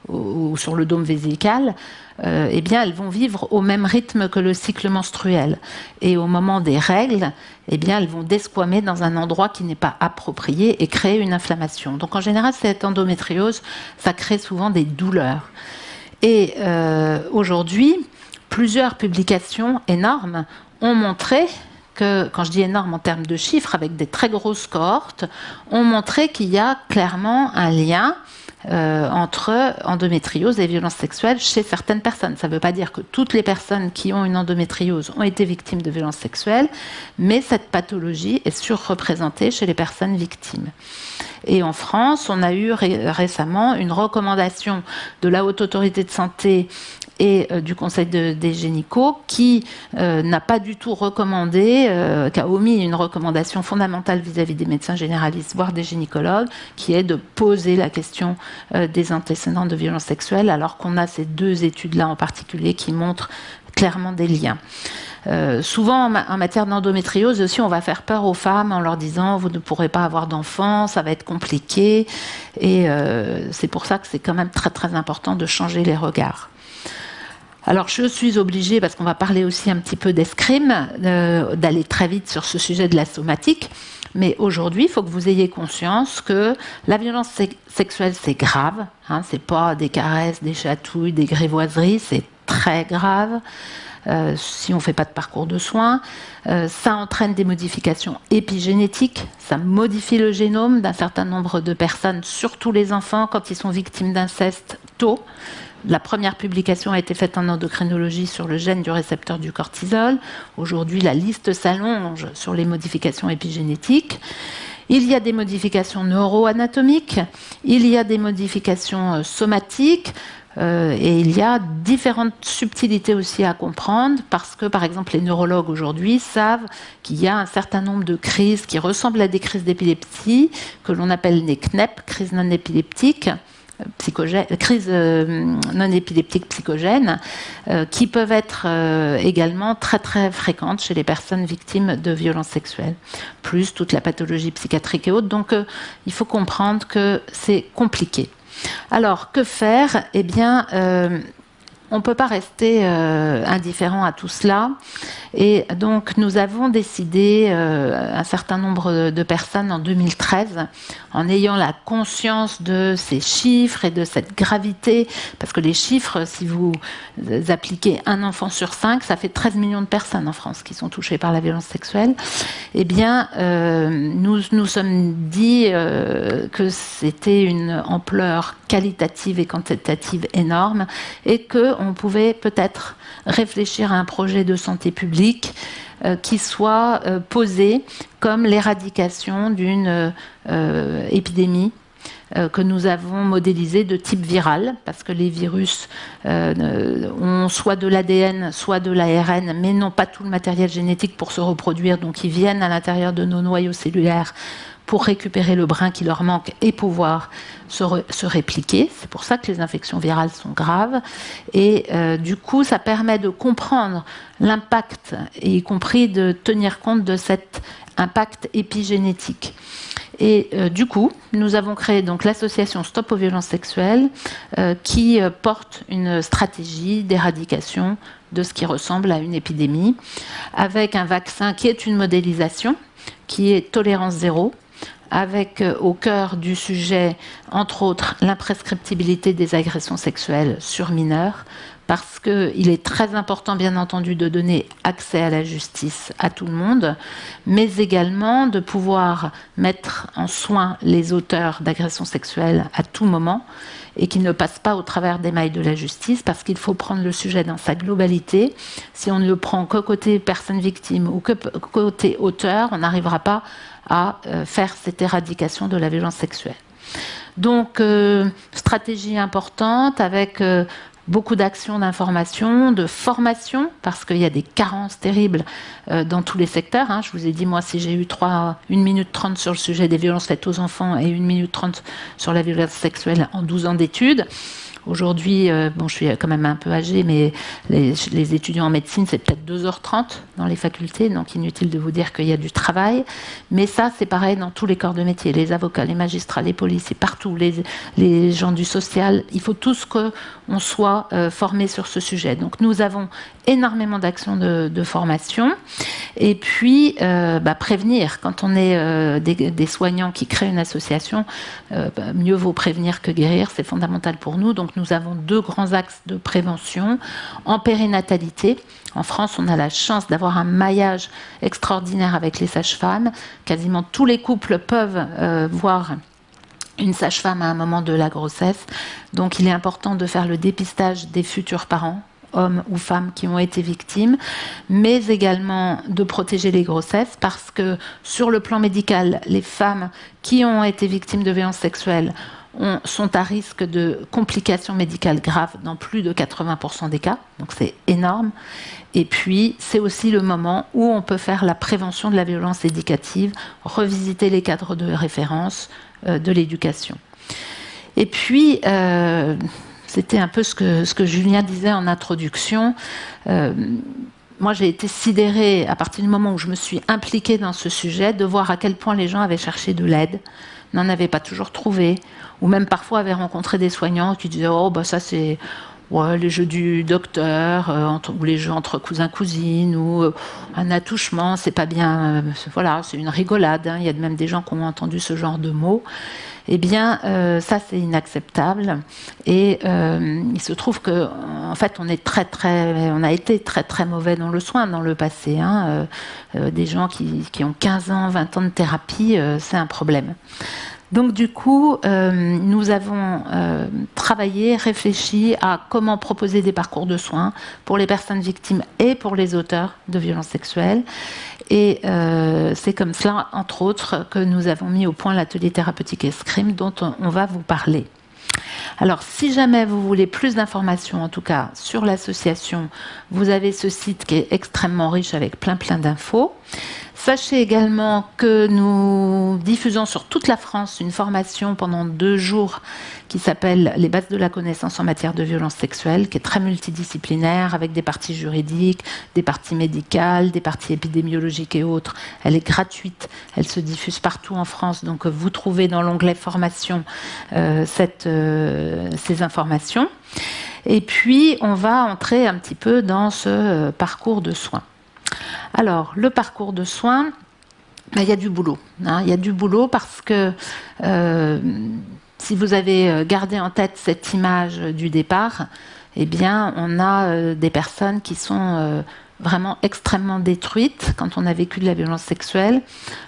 ou sur le dôme vésical, eh bien, elles vont vivre au même rythme que le cycle menstruel. Et au moment des règles, eh bien, elles vont desquamer dans un endroit qui n'est pas approprié et créer une inflammation. Donc en général, cette endométriose, ça crée souvent des douleurs. Et aujourd'hui, plusieurs publications énormes ont montré que, quand je dis énorme en termes de chiffres, avec des très grosses cohortes, ont montré qu'il y a clairement un lien entre endométriose et violences sexuelles chez certaines personnes. Ça ne veut pas dire que toutes les personnes qui ont une endométriose ont été victimes de violences sexuelles, mais cette pathologie est surreprésentée chez les personnes victimes. Et en France, on a eu récemment une recommandation de la Haute Autorité de Santé et du Conseil des gynécos qui n'a pas du tout recommandé, qui a omis une recommandation fondamentale vis-à-vis des médecins généralistes, voire des gynécologues, qui est de poser la question des antécédents de violences sexuelles, alors qu'on a ces 2 études-là en particulier qui montrent clairement des liens. Souvent en matière d'endométriose aussi, on va faire peur aux femmes en leur disant vous ne pourrez pas avoir d'enfants, ça va être compliqué, et c'est pour ça que c'est quand même très très important de changer les regards. Alors je suis obligée, parce qu'on va parler aussi un petit peu d'escrime, d'aller très vite sur ce sujet de la somatique, mais aujourd'hui il faut que vous ayez conscience que la violence sexuelle c'est grave, c'est pas des caresses, des chatouilles, des grivoiseries, c'est très grave. Si on ne fait pas de parcours de soins, ça entraîne des modifications épigénétiques, ça modifie le génome d'un certain nombre de personnes, surtout les enfants quand ils sont victimes d'inceste tôt. La première publication a été faite en endocrinologie sur le gène du récepteur du cortisol. Aujourd'hui, la liste s'allonge sur les modifications épigénétiques. Il y a des modifications neuroanatomiques, il y a des modifications somatiques, et il y a différentes subtilités aussi à comprendre parce que, par exemple, les neurologues aujourd'hui savent qu'il y a un certain nombre de crises qui ressemblent à des crises d'épilepsie, que l'on appelle les CNEP, crises non épileptiques, crises non épileptiques psychogènes, qui peuvent être également très très fréquentes chez les personnes victimes de violences sexuelles, plus toute la pathologie psychiatrique et autres. Donc il faut comprendre que c'est compliqué. Alors, que faire ? Eh bien, on ne peut pas rester indifférent à tout cela. Et donc, nous avons décidé, un certain nombre de personnes en 2013, en ayant la conscience de ces chiffres et de cette gravité, parce que les chiffres, si vous appliquez un enfant sur 5, ça fait 13 millions de personnes en France qui sont touchées par la violence sexuelle. Eh bien, nous sommes dit que c'était une ampleur qualitative et quantitative énorme et qu'on pouvait peut-être réfléchir à un projet de santé publique qui soit posé comme l'éradication d'une épidémie que nous avons modélisée de type viral, parce que les virus ont soit de l'ADN, soit de l'ARN, mais n'ont pas tout le matériel génétique pour se reproduire, donc ils viennent à l'intérieur de nos noyaux cellulaires pour récupérer le brin qui leur manque et pouvoir se répliquer. C'est pour ça que les infections virales sont graves. Et du coup, ça permet de comprendre l'impact, et y compris de tenir compte de cet impact épigénétique. Et du coup, nous avons créé donc l'association Stop aux violences sexuelles qui porte une stratégie d'éradication de ce qui ressemble à une épidémie, avec un vaccin qui est une modélisation, qui est tolérance zéro, avec au cœur du sujet, entre autres, l'imprescriptibilité des agressions sexuelles sur mineurs, parce qu'il est très important, bien entendu, de donner accès à la justice à tout le monde, mais également de pouvoir mettre en soin les auteurs d'agressions sexuelles à tout moment et qu'ils ne passent pas au travers des mailles de la justice, parce qu'il faut prendre le sujet dans sa globalité. Si on ne le prend que côté personne victime ou que côté auteur, on n'arrivera pas à faire cette éradication de la violence sexuelle. Donc, stratégie importante avec beaucoup d'actions d'information, de formation, parce qu'il y a des carences terribles dans tous les secteurs. Je vous ai dit, moi, si j'ai eu 1 minute 30 sur le sujet des violences faites aux enfants et 1 minute 30 sur la violence sexuelle en 12 ans d'études. Aujourd'hui, bon, je suis quand même un peu âgée, mais les étudiants en médecine, c'est peut-être 2h30 dans les facultés, donc inutile de vous dire qu'il y a du travail. Mais ça, c'est pareil dans tous les corps de métier, les avocats, les magistrats, les policiers, partout, les gens du social. Il faut tous qu'on soit formés sur ce sujet. Donc nous avons énormément d'actions de formation. Et puis, prévenir. Quand on est des soignants qui créent une association, mieux vaut prévenir que guérir, c'est fondamental pour nous. Donc nous avons 2 grands axes de prévention. En périnatalité, en France, on a la chance d'avoir un maillage extraordinaire avec les sages-femmes. Quasiment tous les couples peuvent voir une sage-femme à un moment de la grossesse. Donc il est important de faire le dépistage des futurs parents, hommes ou femmes qui ont été victimes, mais également de protéger les grossesses, parce que sur le plan médical, les femmes qui ont été victimes de violences sexuelles sont à risque de complications médicales graves dans plus de 80% des cas, donc c'est énorme. Et puis, c'est aussi le moment où on peut faire la prévention de la violence éducative, revisiter les cadres de référence de l'éducation. Et puis, c'était un peu ce que Julien disait en introduction. Moi, j'ai été sidérée, à partir du moment où je me suis impliquée dans ce sujet, de voir à quel point les gens avaient cherché de l'aide, n'en avaient pas toujours trouvé, ou même parfois avaient rencontré des soignants qui disaient « Oh, ça c'est les jeux du docteur, ou les jeux entre cousins-cousines, ou un attouchement, c'est pas bien, voilà, c'est une rigolade. » Il y a même des gens qui ont entendu ce genre de mots. Eh bien, ça, c'est inacceptable. Et il se trouve que, en fait, on a été très, très mauvais dans le soin dans le passé. Des gens qui ont 15 ans, 20 ans de thérapie, c'est un problème. Donc, du coup, nous avons travaillé, réfléchi à comment proposer des parcours de soins pour les personnes victimes et pour les auteurs de violences sexuelles. Et c'est comme cela, entre autres, que nous avons mis au point l'atelier thérapeutique Escrime, dont on va vous parler. Alors, si jamais vous voulez plus d'informations, en tout cas sur l'association, vous avez ce site qui est extrêmement riche avec plein d'infos. Sachez également que nous diffusons sur toute la France une formation pendant 2 jours qui s'appelle « Les bases de la connaissance en matière de violence sexuelle », qui est très multidisciplinaire, avec des parties juridiques, des parties médicales, des parties épidémiologiques et autres. Elle est gratuite, elle se diffuse partout en France, donc vous trouvez dans l'onglet « Formation » ces informations. Et puis, on va entrer un petit peu dans ce parcours de soins. Alors, le parcours de soins, il y a du boulot. Il y a du boulot parce que si vous avez gardé en tête cette image du départ, eh bien, on a des personnes qui sont vraiment extrêmement détruites quand on a vécu de la violence sexuelle.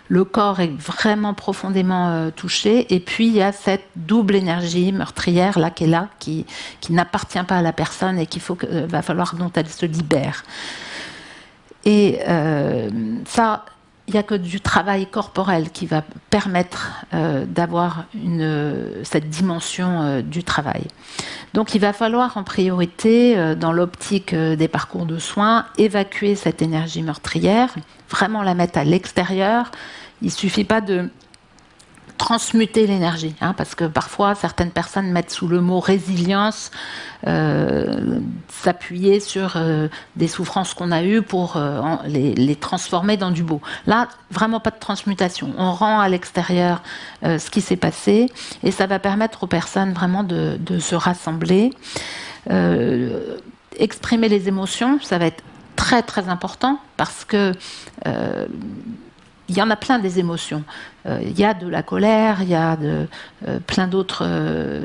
Le corps est vraiment profondément touché. Et puis, il y a cette double énergie meurtrière là, qui n'appartient pas à la personne et va falloir dont elle se libère. Et ça, il n'y a que du travail corporel qui va permettre d'avoir cette dimension du travail. Donc il va falloir en priorité, dans l'optique des parcours de soins, évacuer cette énergie meurtrière, vraiment la mettre à l'extérieur. Il ne suffit pas de transmuter l'énergie, parce que parfois certaines personnes mettent sous le mot résilience s'appuyer sur des souffrances qu'on a eues pour les transformer dans du beau. Là, vraiment pas de transmutation. On rend à l'extérieur ce qui s'est passé et ça va permettre aux personnes vraiment de se rassembler. Exprimer les émotions, ça va être très très important parce que il y en a plein des émotions. Il y a de la colère, il y a plein d'autres,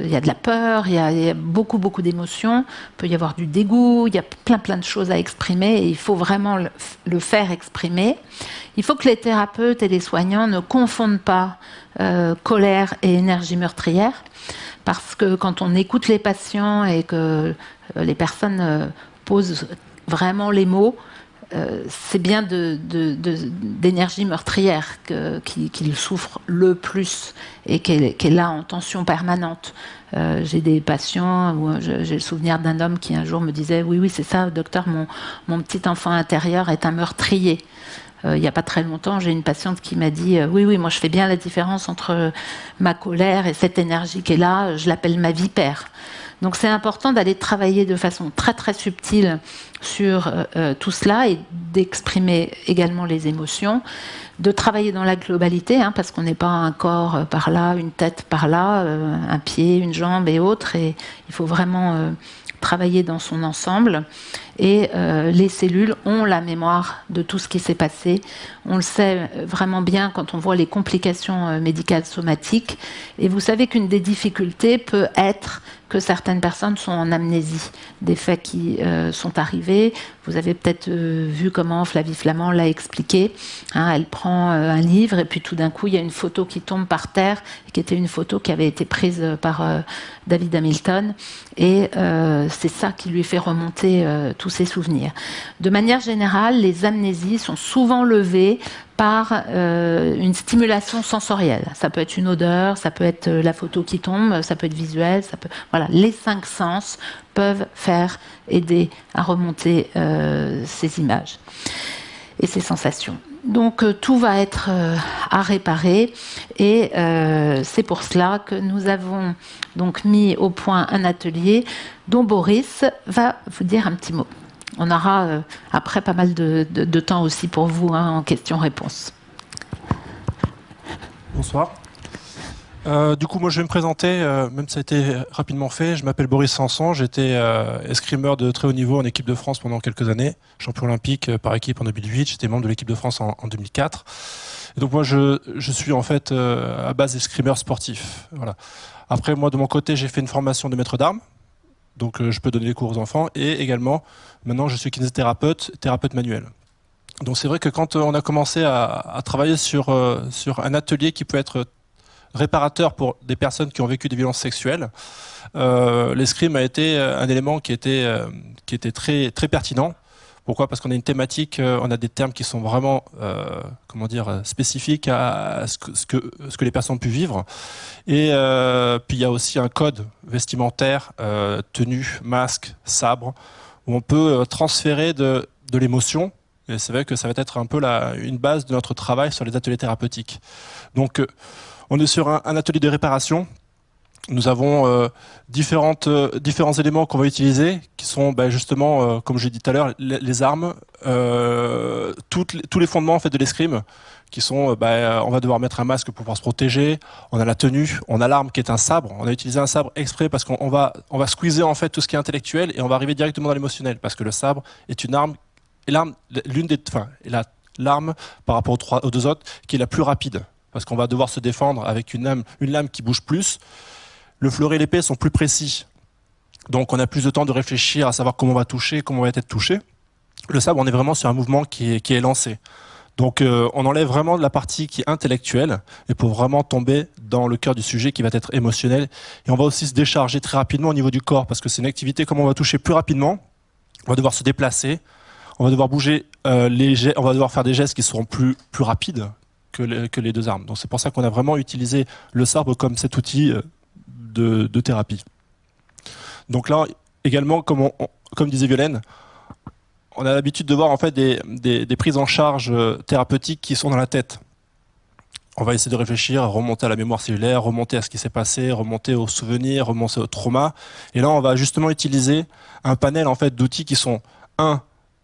il y a de la peur, il y a beaucoup d'émotions. Il peut y avoir du dégoût, il y a plein de choses à exprimer et il faut vraiment le faire exprimer. Il faut que les thérapeutes et les soignants ne confondent pas colère et énergie meurtrière parce que quand on écoute les patients et que les personnes posent vraiment les mots, c'est bien d'énergie meurtrière qu'il souffre le plus et qu'elle est là en tension permanente. J'ai des patients où j'ai le souvenir d'un homme qui un jour me disait oui c'est ça docteur, mon petit enfant intérieur est un meurtrier. Il n'y a pas très longtemps, j'ai une patiente qui m'a dit oui, moi je fais bien la différence entre ma colère et cette énergie qui est là, je l'appelle ma vipère. Donc c'est important d'aller travailler de façon très très subtile sur tout cela et d'exprimer également les émotions, de travailler dans la globalité, parce qu'on n'est pas un corps par là, une tête par là, un pied, une jambe et autres, et il faut vraiment travailler dans son ensemble. Et les cellules ont la mémoire de tout ce qui s'est passé. On le sait vraiment bien quand on voit les complications médicales somatiques. Et vous savez qu'une des difficultés peut être que certaines personnes sont en amnésie des faits qui sont arrivés. Vous avez peut-être vu comment Flavie Flament l'a expliqué. Elle prend un livre et puis tout d'un coup, il y a une photo qui tombe par terre, qui était une photo qui avait été prise par David Hamilton. Et c'est ça qui lui fait remonter tous ses souvenirs. De manière générale, les amnésies sont souvent levées par une stimulation sensorielle. Ça peut être une odeur, ça peut être la photo qui tombe, ça peut être visuel, voilà, les 5 sens peuvent aider à remonter ces images et ces sensations. Donc tout va être à réparer et c'est pour cela que nous avons donc mis au point un atelier dont Boris va vous dire un petit mot. On aura après pas mal de temps aussi pour vous en questions-réponses. Bonsoir. Du coup, moi je vais me présenter, même si ça a été rapidement fait. Je m'appelle Boris Sanson, j'étais escrimeur de très haut niveau en équipe de France pendant quelques années, champion olympique par équipe en 2008, j'étais membre de l'équipe de France en 2004. Et donc moi je suis en fait à base escrimeur sportif. Voilà. Après moi de mon côté j'ai fait une formation de maître d'armes, donc je peux donner des cours aux enfants et également maintenant je suis kinésithérapeute, thérapeute manuel. Donc c'est vrai que quand on a commencé à travailler sur un atelier qui peut être réparateur pour des personnes qui ont vécu des violences sexuelles, l'escrime a été un élément qui était très, très pertinent. Pourquoi ? Parce qu'on a une thématique, on a des termes qui sont vraiment spécifiques à ce que les personnes ont pu vivre. Et puis il y a aussi un code vestimentaire, tenue, masque, sabre, où on peut transférer de l'émotion. Et c'est vrai que ça va être un peu une base de notre travail sur les ateliers thérapeutiques. Donc on est sur un atelier de réparation nous avons différents éléments qu'on va utiliser, qui sont justement, comme j'ai dit tout à l'heure, les armes, tous les fondements en fait de l'escrime, qui sont, on va devoir mettre un masque pour pouvoir se protéger, on a la tenue, on a l'arme qui est un sabre, on a utilisé un sabre exprès parce qu'on va squeezer en fait tout ce qui est intellectuel et on va arriver directement dans l'émotionnel, parce que le sabre est une arme, et l'arme par rapport aux deux autres qui est la plus rapide, parce qu'on va devoir se défendre avec une lame qui bouge plus. Le fleuret et l'épée sont plus précis, donc on a plus de temps de réfléchir à savoir comment on va toucher, comment on va être touché. Le sabre, on est vraiment sur un mouvement qui est lancé. Donc on enlève vraiment de la partie qui est intellectuelle et pour vraiment tomber dans le cœur du sujet qui va être émotionnel. Et on va aussi se décharger très rapidement au niveau du corps, parce que c'est une activité comme on va toucher plus rapidement, on va devoir se déplacer, on va devoir bouger, on va devoir faire des gestes qui seront plus rapides que les deux armes. Donc c'est pour ça qu'on a vraiment utilisé le sabre comme cet outil de thérapie. Donc là, également, comme disait Violaine, on a l'habitude de voir en fait des prises en charge thérapeutiques qui sont dans la tête. On va essayer de réfléchir, remonter à la mémoire cellulaire, remonter à ce qui s'est passé, remonter aux souvenirs, remonter au trauma. Et là, on va justement utiliser un panel en fait d'outils qui sont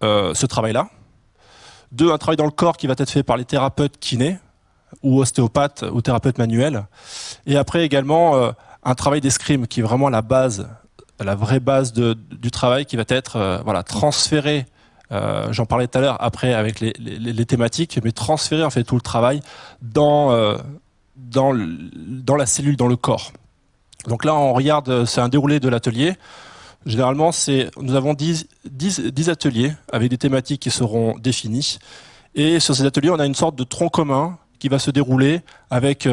ce travail-là, 2, un travail dans le corps qui va être fait par les thérapeutes kinés ou ostéopathes ou thérapeutes manuels, et après également un travail d'escrime qui est vraiment la vraie base du travail, qui va être transféré. J'en parlais tout à l'heure après avec les thématiques, mais transférer en fait tout le travail dans la cellule, dans le corps. Donc là, on regarde, c'est un déroulé de l'atelier. Généralement, nous avons 10 ateliers avec des thématiques qui seront définies. Et sur ces ateliers, on a une sorte de tronc commun qui va se dérouler avec...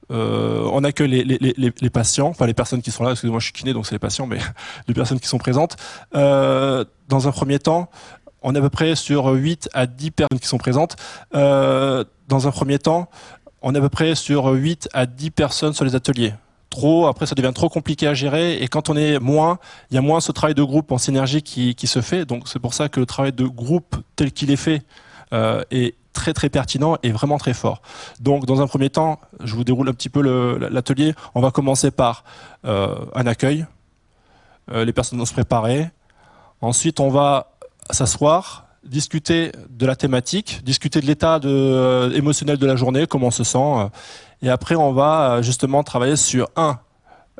on accueille les patients, enfin les personnes qui sont là, excusez-moi je suis kiné donc c'est les patients, mais les personnes qui sont présentes. Dans un premier temps, on est à peu près sur 8 à 10 personnes qui sont présentes. Dans un premier temps, on est à peu près sur 8 à 10 personnes sur les ateliers. Après ça devient trop compliqué à gérer, et quand on est moins, il y a moins ce travail de groupe en synergie qui se fait. Donc c'est pour ça que le travail de groupe tel qu'il est fait est très très pertinent et vraiment très fort. Donc dans un premier temps, je vous déroule un petit peu l'atelier. On va commencer par un accueil. Les personnes vont se préparer. Ensuite, on va s'asseoir, discuter de la thématique, discuter de l'état émotionnel de la journée, comment on se sent. Et après, on va justement travailler sur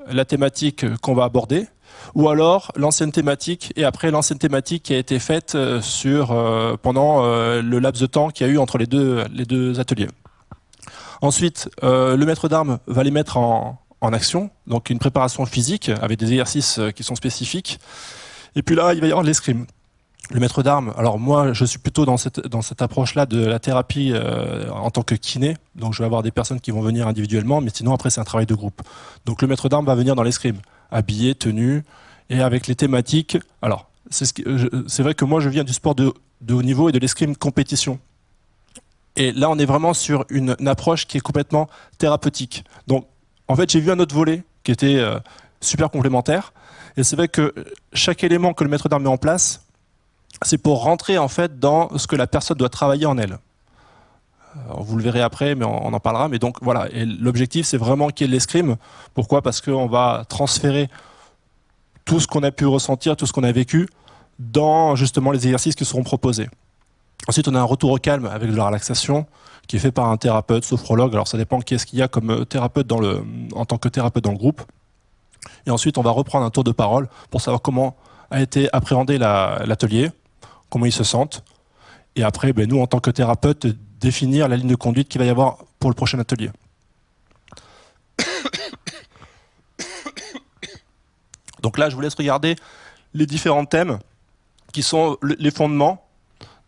la thématique qu'on va aborder, ou alors l'ancienne thématique, et après l'ancienne thématique qui a été faite pendant le laps de temps qu'il y a eu entre les deux ateliers. Ensuite, le maître d'armes va les mettre en action, donc une préparation physique avec des exercices qui sont spécifiques. Et puis là, il va y avoir l'escrime. Le maître d'armes, alors moi je suis plutôt dans cette approche-là de la thérapie en tant que kiné, donc je vais avoir des personnes qui vont venir individuellement, mais sinon après c'est un travail de groupe. Donc le maître d'armes va venir dans l'escrime, habillé, tenu, et avec les thématiques. Alors c'est vrai que moi je viens du sport de haut niveau et de l'escrime compétition. Et là on est vraiment sur une approche qui est complètement thérapeutique. Donc en fait j'ai vu un autre volet qui était super complémentaire, et c'est vrai que chaque élément que le maître d'armes met en place, c'est pour rentrer en fait dans ce que la personne doit travailler en elle. Alors, vous le verrez après, mais on en parlera. Mais donc voilà, et l'objectif c'est vraiment qu'il y ait l'escrime. Pourquoi ? Parce qu'on va transférer tout ce qu'on a pu ressentir, tout ce qu'on a vécu, dans justement les exercices qui seront proposés. Ensuite, on a un retour au calme avec de la relaxation qui est fait par un thérapeute, sophrologue. Alors ça dépend qui est-ce qu'il y a comme thérapeute en tant que thérapeute dans le groupe. Et ensuite, on va reprendre un tour de parole pour savoir comment a été appréhendé l'atelier, comment ils se sentent, et après, nous, en tant que thérapeute, définir la ligne de conduite qu'il va y avoir pour le prochain atelier. Donc là, je vous laisse regarder les différents thèmes qui sont les fondements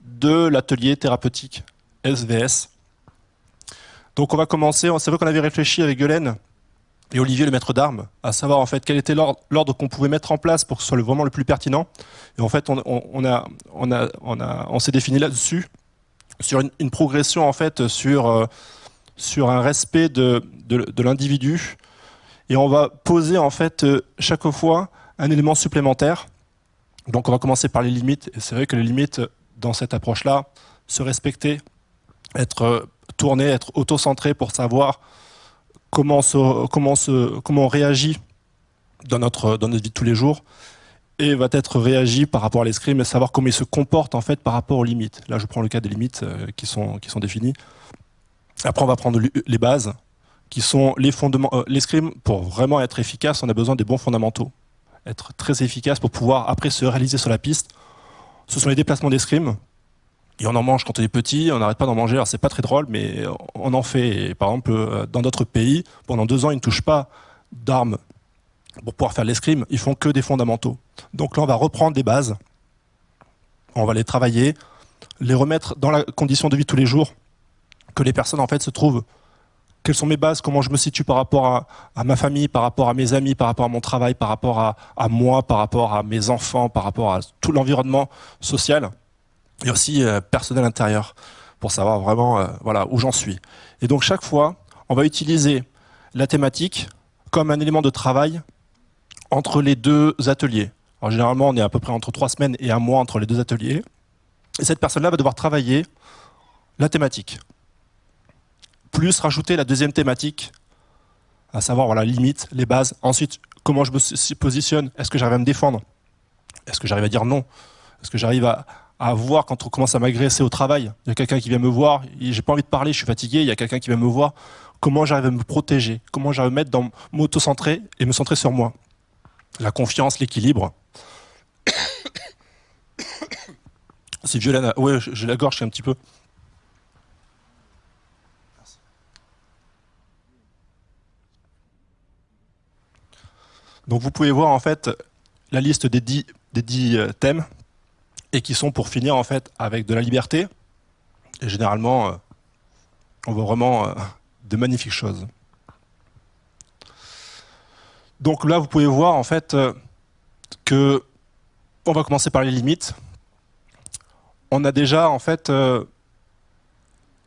de l'atelier thérapeutique SVS. Donc on va commencer, c'est vrai qu'on avait réfléchi avec Violaine et Olivier, le maître d'armes, à savoir en fait quel était l'ordre qu'on pouvait mettre en place pour que ce soit vraiment le plus pertinent. Et en fait, on s'est défini là-dessus sur une progression en fait sur un respect de l'individu, et on va poser en fait chaque fois un élément supplémentaire. Donc on va commencer par les limites, et c'est vrai que les limites dans cette approche-là, se respecter, être tourné, être auto-centré pour savoir comment on réagit dans notre vie de tous les jours, et va être réagi par rapport à l'escrime, et savoir comment il se comporte en fait par rapport aux limites. Là, je prends le cas des limites qui sont définies. Après, on va prendre les bases, qui sont les fondements. L'escrime, pour vraiment être efficace, on a besoin des bons fondamentaux. Être très efficace pour pouvoir après se réaliser sur la piste. Ce sont les déplacements d'escrime. Et on en mange quand on est petit, on n'arrête pas d'en manger. Alors c'est pas très drôle, mais on en fait. Et par exemple, dans d'autres pays, pendant 2 ans, ils ne touchent pas d'armes pour pouvoir faire de l'escrime. Ils font que des fondamentaux. Donc là, on va reprendre des bases. On va les travailler, les remettre dans la condition de vie de tous les jours, que les personnes en fait se trouvent. Quelles sont mes bases, comment je me situe par rapport à ma famille, par rapport à mes amis, par rapport à mon travail, par rapport à moi, par rapport à mes enfants, par rapport à tout l'environnement social et aussi personnel intérieur, pour savoir vraiment voilà, où j'en suis. Et donc chaque fois, on va utiliser la thématique comme un élément de travail entre les 2 ateliers. Alors, généralement, on est à peu près entre 3 semaines et 1 mois entre les 2 ateliers. Et cette personne-là va devoir travailler la thématique, plus rajouter la deuxième thématique, à savoir voilà, limite, les bases. Ensuite, comment je me positionne. Est-ce que j'arrive à me défendre? Est-ce que j'arrive à dire non? Est-ce que j'arrive à voir quand on commence à m'agresser au travail? Il y a quelqu'un qui vient me voir, j'ai pas envie de parler, je suis fatigué, il y a quelqu'un qui vient me voir. Comment j'arrive à me protéger? Comment j'arrive à me mettre dans m'auto-centrer et me centrer sur moi? La confiance, l'équilibre. C'est violent. Ouais, j'ai la gorge un petit peu. Donc vous pouvez voir en fait la liste des 10 thèmes, et qui sont pour finir en fait avec de la liberté. Et généralement, on voit vraiment de magnifiques choses. Donc là, vous pouvez voir en fait que on va commencer par les limites. On a déjà en fait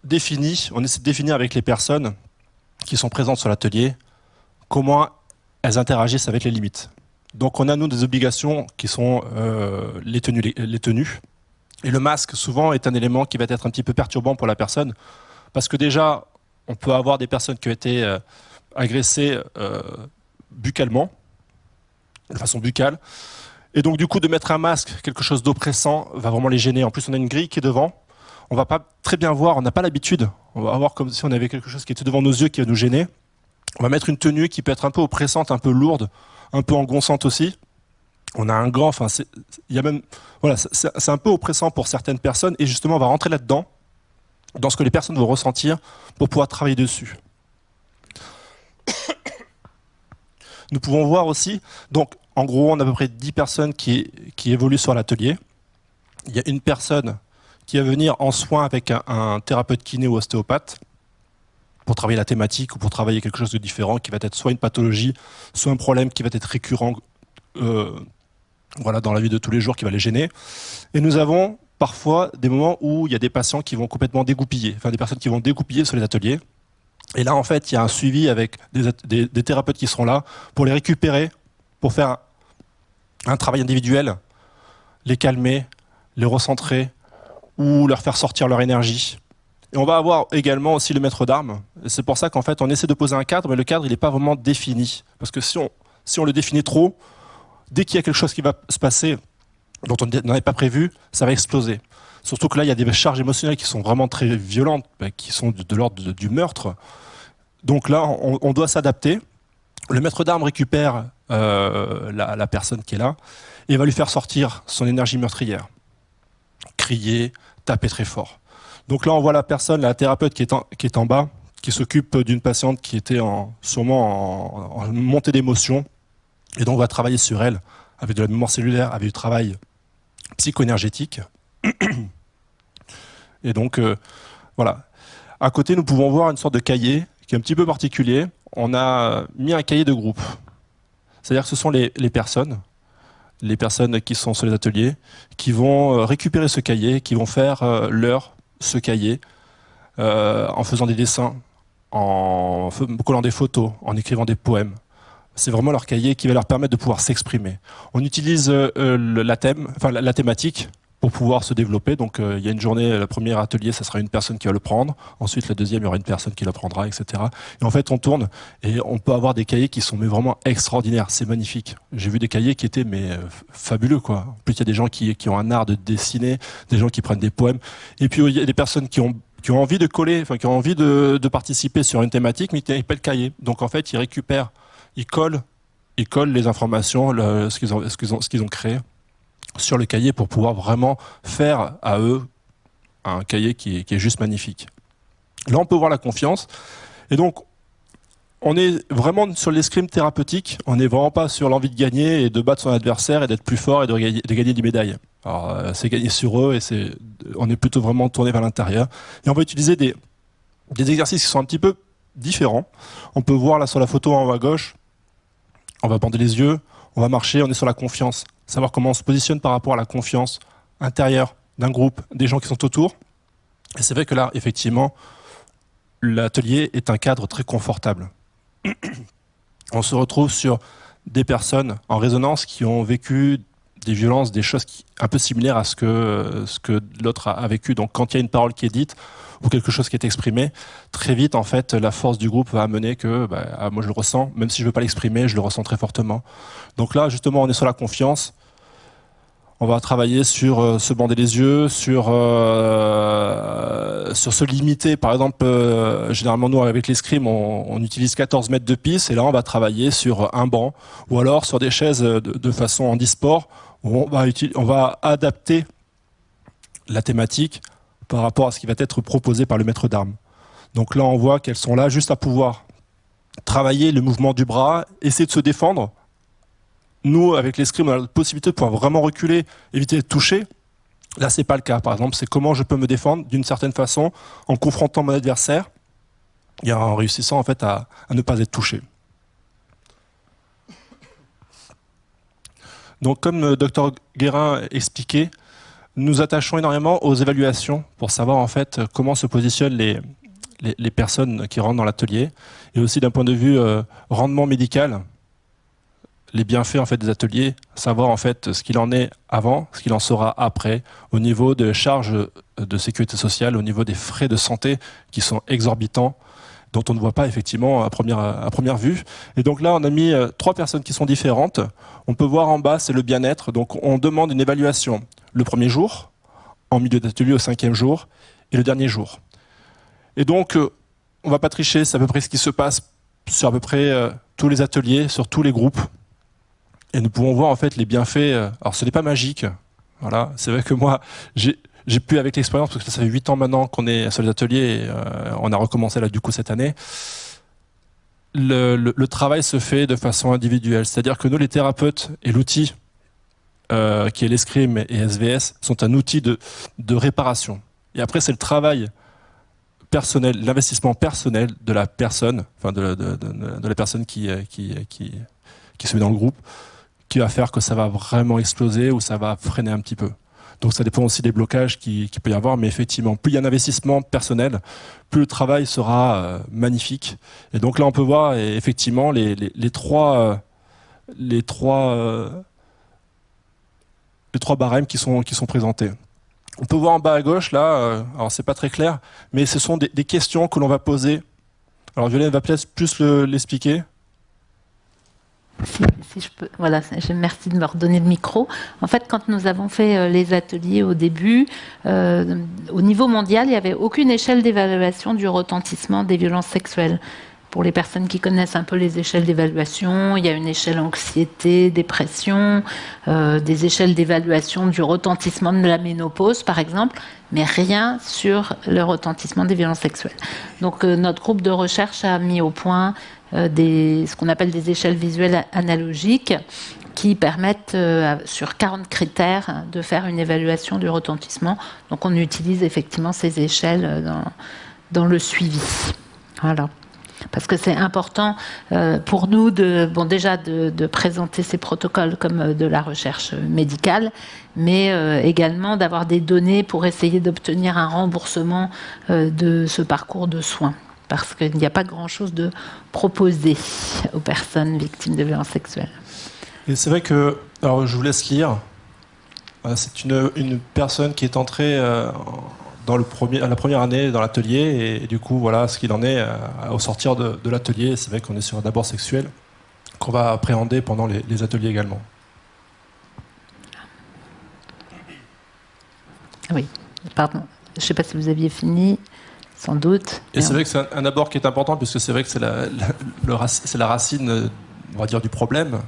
défini, on essaie de définir avec les personnes qui sont présentes sur l'atelier comment elles interagissent avec les limites. Donc on a nous des obligations qui sont les tenues. Et le masque souvent est un élément qui va être un petit peu perturbant pour la personne, parce que déjà on peut avoir des personnes qui ont été agressées buccalement, de façon buccale. Et donc du coup de mettre un masque, quelque chose d'oppressant, va vraiment les gêner. En plus on a une grille qui est devant, on va pas très bien voir, on n'a pas l'habitude, on va avoir comme si on avait quelque chose qui était devant nos yeux qui va nous gêner. On va mettre une tenue qui peut être un peu oppressante, un peu lourde, un peu engonçante aussi. On a un gant, enfin il y a même, voilà, c'est un peu oppressant pour certaines personnes, et justement on va rentrer là-dedans, dans ce que les personnes vont ressentir pour pouvoir travailler dessus. Nous pouvons voir aussi, donc en gros on a à peu près 10 personnes qui évoluent sur l'atelier. Il y a une personne qui va venir en soin avec un thérapeute kiné ou ostéopathe pour travailler la thématique ou pour travailler quelque chose de différent, qui va être soit une pathologie, soit un problème qui va être récurrent voilà, dans la vie de tous les jours, qui va les gêner. Et nous avons parfois des moments où il y a des patients qui vont complètement dégoupiller, enfin des personnes qui vont dégoupiller sur les ateliers. Et là, en fait, il y a un suivi avec des thérapeutes qui seront là pour les récupérer, pour faire un travail individuel, les calmer, les recentrer ou leur faire sortir leur énergie. Et on va avoir également aussi le maître d'armes. C'est pour ça qu'en fait, on essaie de poser un cadre, mais le cadre, il n'est pas vraiment défini. Parce que si on le définit trop, dès qu'il y a quelque chose qui va se passer dont on n'en avait pas prévu, ça va exploser. Surtout que là, il y a des charges émotionnelles qui sont vraiment très violentes, qui sont de l'ordre du meurtre. Donc là, on doit s'adapter. Le maître d'armes récupère la personne qui est là et va lui faire sortir son énergie meurtrière. Crier, taper très fort. Donc là, on voit la personne, la thérapeute qui est en bas, qui s'occupe d'une patiente qui était sûrement en montée d'émotion. Et donc, on va travailler sur elle avec de la mémoire cellulaire, avec du travail psycho-énergétique. Et donc, voilà. À côté, nous pouvons voir une sorte de cahier qui est un petit peu particulier. On a mis un cahier de groupe. C'est-à-dire que ce sont les personnes qui sont sur les ateliers, qui vont récupérer ce cahier, qui vont faire ce cahier en faisant des dessins, en collant des photos, en écrivant des poèmes. C'est vraiment leur cahier qui va leur permettre de pouvoir s'exprimer. On utilise la thématique pour pouvoir se développer. Donc il y a une journée, le premier atelier, ça sera une personne qui va le prendre. Ensuite, le deuxième, il y aura une personne qui le prendra, etc. Et en fait, on tourne et on peut avoir des cahiers qui sont mais vraiment extraordinaires. C'est magnifique. J'ai vu des cahiers qui étaient fabuleux, quoi. En plus, il y a des gens qui ont un art de dessiner, des gens qui prennent des poèmes. Et puis, il y a des personnes qui ont envie de coller, enfin, qui ont envie de participer sur une thématique, mais qui n'ont pas le cahier. Donc, en fait, ils récupèrent, ils collent les informations, ce qu'ils ont créé sur le cahier pour pouvoir vraiment faire à eux un cahier qui est juste magnifique. Là, on peut voir la confiance. Et donc, on est vraiment sur l'escrime thérapeutique. On n'est vraiment pas sur l'envie de gagner et de battre son adversaire et d'être plus fort et de gagner des médailles. Alors, c'est gagner sur eux et on est plutôt vraiment tourné vers l'intérieur. Et on va utiliser des exercices qui sont un petit peu différents. On peut voir là sur la photo en haut à gauche, on va bander les yeux, on va marcher, on est sur la confiance. Savoir comment on se positionne par rapport à la confiance intérieure d'un groupe, des gens qui sont autour. Et c'est vrai que là, effectivement, l'atelier est un cadre très confortable. On se retrouve sur des personnes en résonance qui ont vécu des violences, des choses un peu similaires à ce que l'autre a vécu. Donc quand il y a une parole qui est dite ou quelque chose qui est exprimé, très vite, en fait, la force du groupe va amener que moi je le ressens, même si je ne veux pas l'exprimer, je le ressens très fortement. Donc là, justement, on est sur la confiance. On va travailler sur se bander les yeux, sur se limiter. Par exemple, généralement, nous, avec l'escrime, on utilise 14 mètres de piste. Et là, on va travailler sur un banc ou alors sur des chaises de façon handisport où on va adapter la thématique par rapport à ce qui va être proposé par le maître d'armes. Donc là, on voit qu'elles sont là juste à pouvoir travailler le mouvement du bras, essayer de se défendre. Nous, avec l'escrime, on a la possibilité de pouvoir vraiment reculer, éviter d'être touché. Là, c'est pas le cas. Par exemple, c'est comment je peux me défendre d'une certaine façon en confrontant mon adversaire et en réussissant en fait à ne pas être touché. Donc, comme le Dr Guérin expliquait, nous attachons énormément aux évaluations pour savoir en fait comment se positionnent les personnes qui rentrent dans l'atelier et aussi d'un point de vue rendement médical. Les bienfaits en fait des ateliers, savoir en fait ce qu'il en est avant, ce qu'il en sera après, au niveau des charges de sécurité sociale, au niveau des frais de santé qui sont exorbitants, dont on ne voit pas effectivement à première vue. Et donc là, on a mis 3 personnes qui sont différentes. On peut voir en bas, c'est le bien-être. Donc on demande une évaluation le premier jour, en milieu d'atelier au 5e jour, et le dernier jour. Et donc, on ne va pas tricher, c'est à peu près ce qui se passe sur à peu près tous les ateliers, sur tous les groupes. Et nous pouvons voir en fait les bienfaits. Alors ce n'est pas magique, voilà. C'est vrai que moi j'ai pu avec l'expérience parce que ça fait 8 ans maintenant qu'on est sur les ateliers. Et, on a recommencé là du coup cette année. Le travail se fait de façon individuelle, c'est-à-dire que nous les thérapeutes et l'outil qui est l'escrime et SVS sont un outil de réparation. Et après c'est le travail personnel, l'investissement personnel de la personne, enfin de la personne qui se met dans le groupe, qui va faire que ça va vraiment exploser ou ça va freiner un petit peu. Donc ça dépend aussi des blocages qu'il peut y avoir, mais effectivement, plus il y a un investissement personnel, plus le travail sera magnifique. Et donc là, on peut voir effectivement les trois barèmes qui sont présentés. On peut voir en bas à gauche, là, alors c'est pas très clair, mais ce sont des questions que l'on va poser. Alors Violaine va peut-être plus l'expliquer. Si je peux, voilà, merci de me redonner le micro. En fait, quand nous avons fait les ateliers au début, au niveau mondial, il n'y avait aucune échelle d'évaluation du retentissement des violences sexuelles. Pour les personnes qui connaissent un peu les échelles d'évaluation, il y a une échelle anxiété, dépression, des échelles d'évaluation du retentissement de la ménopause, par exemple, mais rien sur le retentissement des violences sexuelles. Donc, notre groupe de recherche a mis au point ce qu'on appelle des échelles visuelles analogiques qui permettent, sur 40 critères, de faire une évaluation du retentissement. Donc on utilise effectivement ces échelles dans le suivi. Voilà. Parce que c'est important pour nous de présenter ces protocoles comme de la recherche médicale, mais également d'avoir des données pour essayer d'obtenir un remboursement de ce parcours de soins. Parce qu'il n'y a pas grand-chose de proposé aux personnes victimes de violences sexuelles. Et c'est vrai que, alors je vous laisse lire. C'est une personne qui est entrée à la première année dans l'atelier, et du coup, voilà ce qu'il en est au sortir de l'atelier. C'est vrai qu'on est sur un abord sexuel qu'on va appréhender pendant les ateliers également. Oui, pardon. Je ne sais pas si vous aviez fini, sans doute. Et c'est vrai que c'est un abord qui est important, puisque c'est vrai que c'est la racine, on va dire, du problème,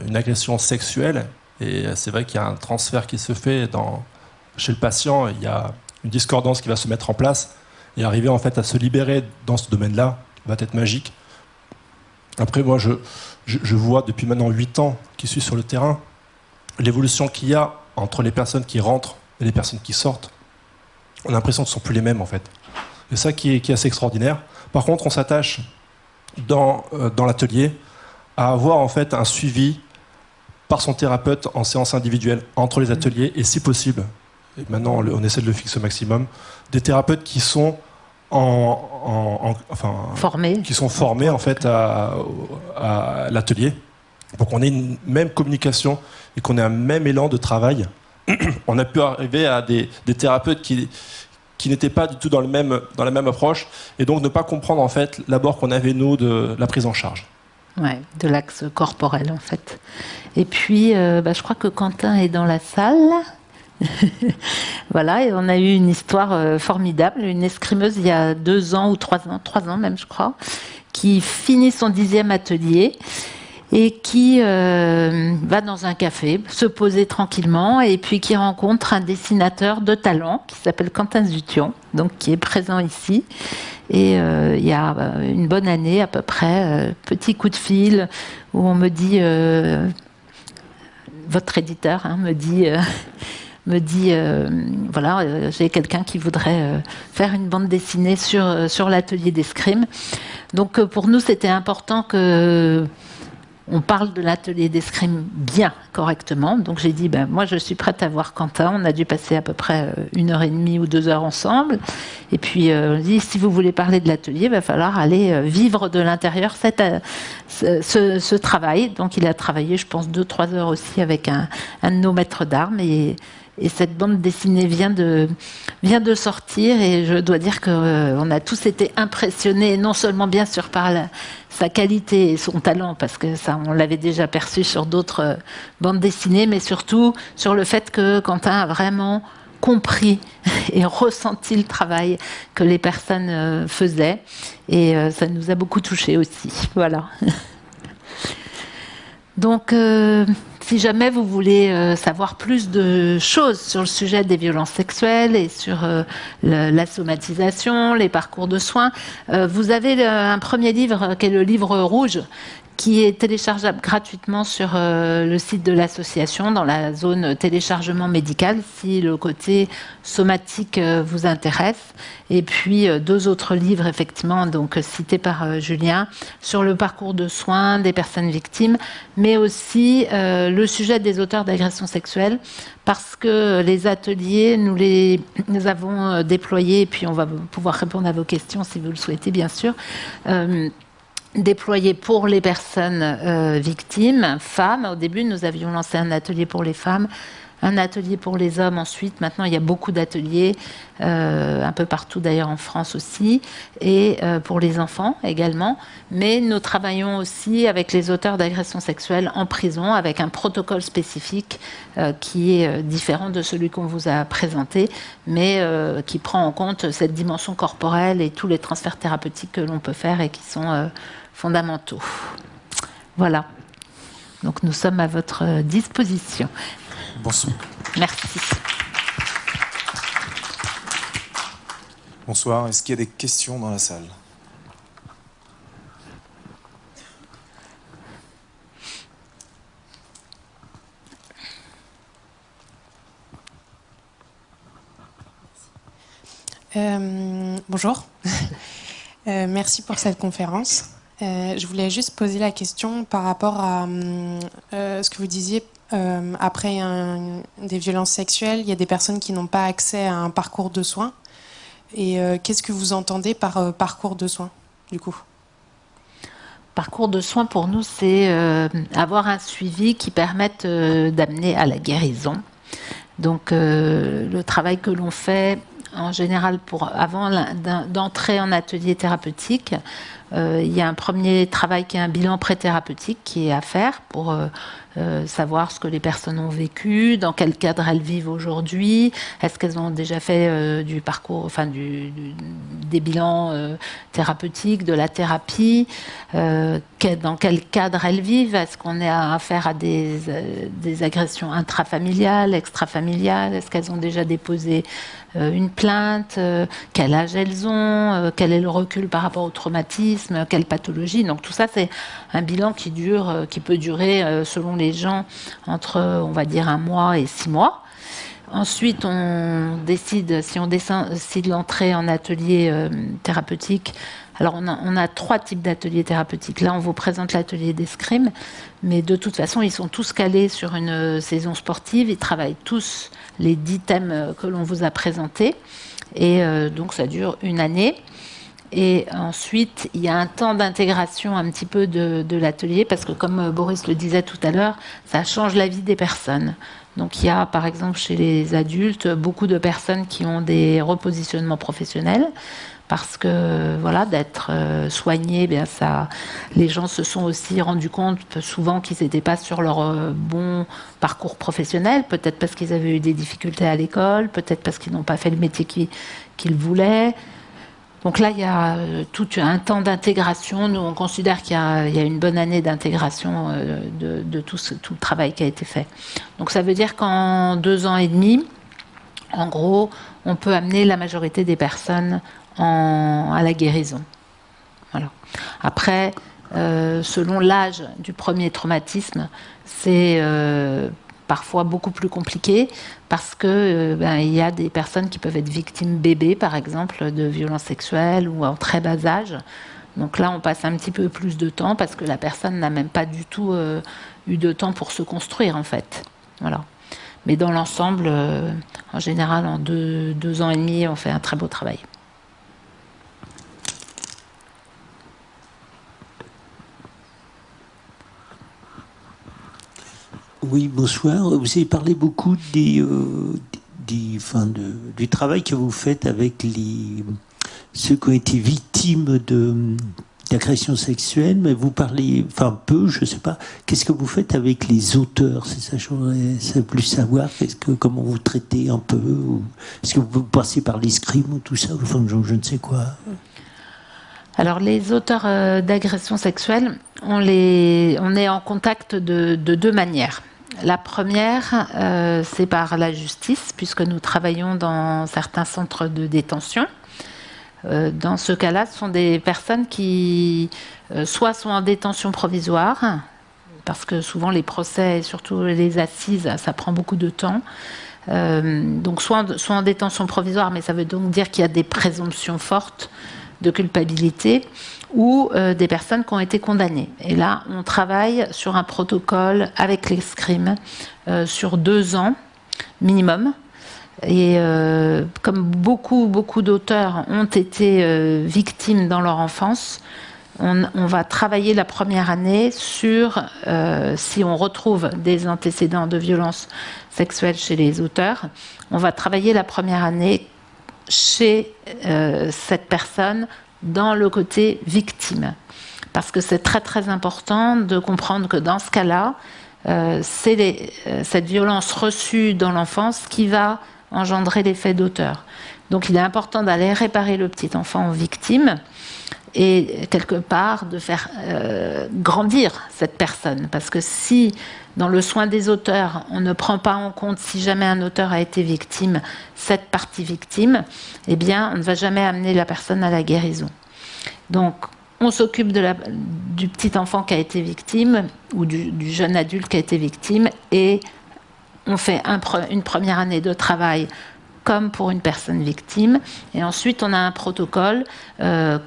une agression sexuelle. Et c'est vrai qu'il y a un transfert qui se fait chez le patient. Il y a une discordance qui va se mettre en place, et arriver en fait à se libérer dans ce domaine-là va être magique. Après, moi, je vois depuis maintenant 8 ans qui suis sur le terrain l'évolution qu'il y a entre les personnes qui rentrent et les personnes qui sortent. On a l'impression que ce ne sont plus les mêmes, en fait. C'est ça qui est assez extraordinaire. Par contre, on s'attache dans l'atelier à avoir en fait un suivi par son thérapeute en séance individuelle entre les ateliers, et si possible, et maintenant on essaie de le fixer au maximum, des thérapeutes qui sont formés en fait à l'atelier, pour qu'on ait une même communication et qu'on ait un même élan de travail. On a pu arriver à des thérapeutes qui n'étaient pas du tout dans la même approche, et donc ne pas comprendre en fait l'abord qu'on avait nous de la prise en charge. Ouais, de l'axe corporel en fait. Et puis, je crois que Quentin est dans la salle. Voilà, et on a eu une histoire formidable, une escrimeuse il y a 2 ans ou 3 ans même je crois, qui finit son 10e atelier et qui va dans un café se poser tranquillement, et puis qui rencontre un dessinateur de talent qui s'appelle Quentin Zuthian, donc qui est présent ici. Et il y a une bonne année à peu près, petit coup de fil où on me dit, votre éditeur me dit voilà, j'ai quelqu'un qui voudrait faire une bande dessinée sur l'atelier d'escrime. Donc pour nous c'était important que on parle de l'atelier d'escrime bien, correctement. Donc j'ai dit, moi je suis prête à voir Quentin. On a dû passer à peu près 1h30 ou 2 heures ensemble. Et puis on dit, si vous voulez parler de l'atelier, il va falloir aller vivre de l'intérieur ce travail. Donc il a travaillé, je pense, 2-3 heures aussi avec un de nos maîtres d'armes. Et cette bande dessinée vient de sortir, et je dois dire qu'on a tous été impressionnés, non seulement bien sûr par sa qualité et son talent, parce que ça on l'avait déjà perçu sur d'autres bandes dessinées, mais surtout sur le fait que Quentin a vraiment compris et ressenti le travail que les personnes faisaient, et ça nous a beaucoup touchés aussi. Voilà. Donc, si jamais vous voulez savoir plus de choses sur le sujet des violences sexuelles et sur la somatisation, les parcours de soins, vous avez un premier livre qui est le livre rouge, qui est téléchargeable gratuitement sur le site de l'association dans la zone téléchargement médical si le côté somatique vous intéresse. Et puis 2 autres livres effectivement, donc cités par Julien, sur le parcours de soins des personnes victimes, mais aussi le sujet des auteurs d'agressions sexuelles, parce que les ateliers, nous avons déployés, et puis on va pouvoir répondre à vos questions si vous le souhaitez bien sûr, déployés pour les personnes victimes, femmes. Au début, nous avions lancé un atelier pour les femmes, un atelier pour les hommes ensuite. Maintenant, il y a beaucoup d'ateliers, un peu partout d'ailleurs en France aussi, et pour les enfants également. Mais nous travaillons aussi avec les auteurs d'agressions sexuelles en prison, avec un protocole spécifique qui est différent de celui qu'on vous a présenté, mais qui prend en compte cette dimension corporelle et tous les transferts thérapeutiques que l'on peut faire et qui sont fondamentaux. Voilà. Donc nous sommes à votre disposition. Bonsoir. Merci. Bonsoir. Est-ce qu'il y a des questions dans la salle ? Bonjour. Merci pour cette conférence. Je voulais juste poser la question par rapport à ce que vous disiez. Après des violences sexuelles, il y a des personnes qui n'ont pas accès à un parcours de soins. Et qu'est-ce que vous entendez par parcours de soins, du coup ? Parcours de soins, pour nous, c'est avoir un suivi qui permette d'amener à la guérison. Donc le travail que l'on fait en général avant d'entrer en atelier thérapeutique, il y a un premier travail qui est un bilan pré-thérapeutique qui est à faire pour savoir ce que les personnes ont vécu, dans quel cadre elles vivent aujourd'hui, est-ce qu'elles ont déjà fait du parcours, enfin des bilans thérapeutiques, de la thérapie, dans quel cadre elles vivent, est-ce qu'on a affaire à des agressions intrafamiliales, extrafamiliales, est-ce qu'elles ont déjà déposé une plainte, quel âge elles ont, quel est le recul par rapport au traumatisme, quelle pathologie. Donc tout ça, c'est un bilan qui peut durer selon les gens entre, on va dire, 1 mois et 6 mois. Ensuite, on décide l'entrée en atelier thérapeutique. Alors, on a 3 types d'ateliers thérapeutiques. Là, on vous présente l'atelier d'escrime, mais de toute façon, ils sont tous calés sur une saison sportive. Ils travaillent tous les 10 thèmes que l'on vous a présentés. Et donc, ça dure 1 année. Et ensuite, il y a un temps d'intégration un petit peu de l'atelier, parce que comme Boris le disait tout à l'heure, ça change la vie des personnes. Donc il y a par exemple chez les adultes beaucoup de personnes qui ont des repositionnements professionnels, parce que voilà, d'être soignés, les gens se sont aussi rendus compte souvent qu'ils n'étaient pas sur leur bon parcours professionnel, peut-être parce qu'ils avaient eu des difficultés à l'école, peut-être parce qu'ils n'ont pas fait le métier qu'ils voulaient. Donc là, il y a tout un temps d'intégration. Nous, on considère qu'il y a une bonne année d'intégration de tout le travail qui a été fait. Donc ça veut dire qu'en 2 ans et demi, en gros, on peut amener la majorité des personnes à la guérison. Voilà. Après, selon l'âge du premier traumatisme, c'est parfois beaucoup plus compliqué, parce que il y a des personnes qui peuvent être victimes bébés, par exemple, de violences sexuelles ou en très bas âge. Donc là, on passe un petit peu plus de temps, parce que la personne n'a même pas du tout eu de temps pour se construire, en fait. Voilà. Mais dans l'ensemble, en général, en 2 ans et demi, on fait un très beau travail. Oui, bonsoir. Vous avez parlé beaucoup du travail que vous faites avec ceux qui ont été victimes d'agressions sexuelles, mais vous parlez, peu, je ne sais pas, qu'est-ce que vous faites avec les auteurs? C'est ça, j'aurais plus savoir, comment vous traitez un peu, est-ce que vous passez par l'escrime ou tout ça, je ne sais quoi. Alors, les auteurs d'agressions sexuelles, on est en contact de 2 manières. La première, c'est par la justice, puisque nous travaillons dans certains centres de détention. Dans ce cas-là, ce sont des personnes qui soit sont en détention provisoire, parce que souvent les procès, et surtout les assises, ça prend beaucoup de temps. Donc soit en détention provisoire, mais ça veut donc dire qu'il y a des présomptions fortes de culpabilité, ou des personnes qui ont été condamnées. Et là, on travaille sur un protocole avec l'escrime sur 2 ans minimum. Et comme beaucoup d'auteurs ont été victimes dans leur enfance, on va travailler la première année sur si on retrouve des antécédents de violences sexuelles chez les auteurs. On va travailler la première année chez cette personne dans le côté victime. Parce que c'est très très important de comprendre que dans ce cas-là, c'est cette violence reçue dans l'enfance qui va engendrer l'effet d'auteur. Donc il est important d'aller réparer le petit enfant victime et quelque part de faire grandir cette personne. Parce que si dans le soin des auteurs, on ne prend pas en compte, si jamais un auteur a été victime, cette partie victime, eh bien, on ne va jamais amener la personne à la guérison. Donc, on s'occupe du petit enfant qui a été victime, ou du jeune adulte qui a été victime, et on fait une première année de travail comme pour une personne victime. Et ensuite, on a un protocole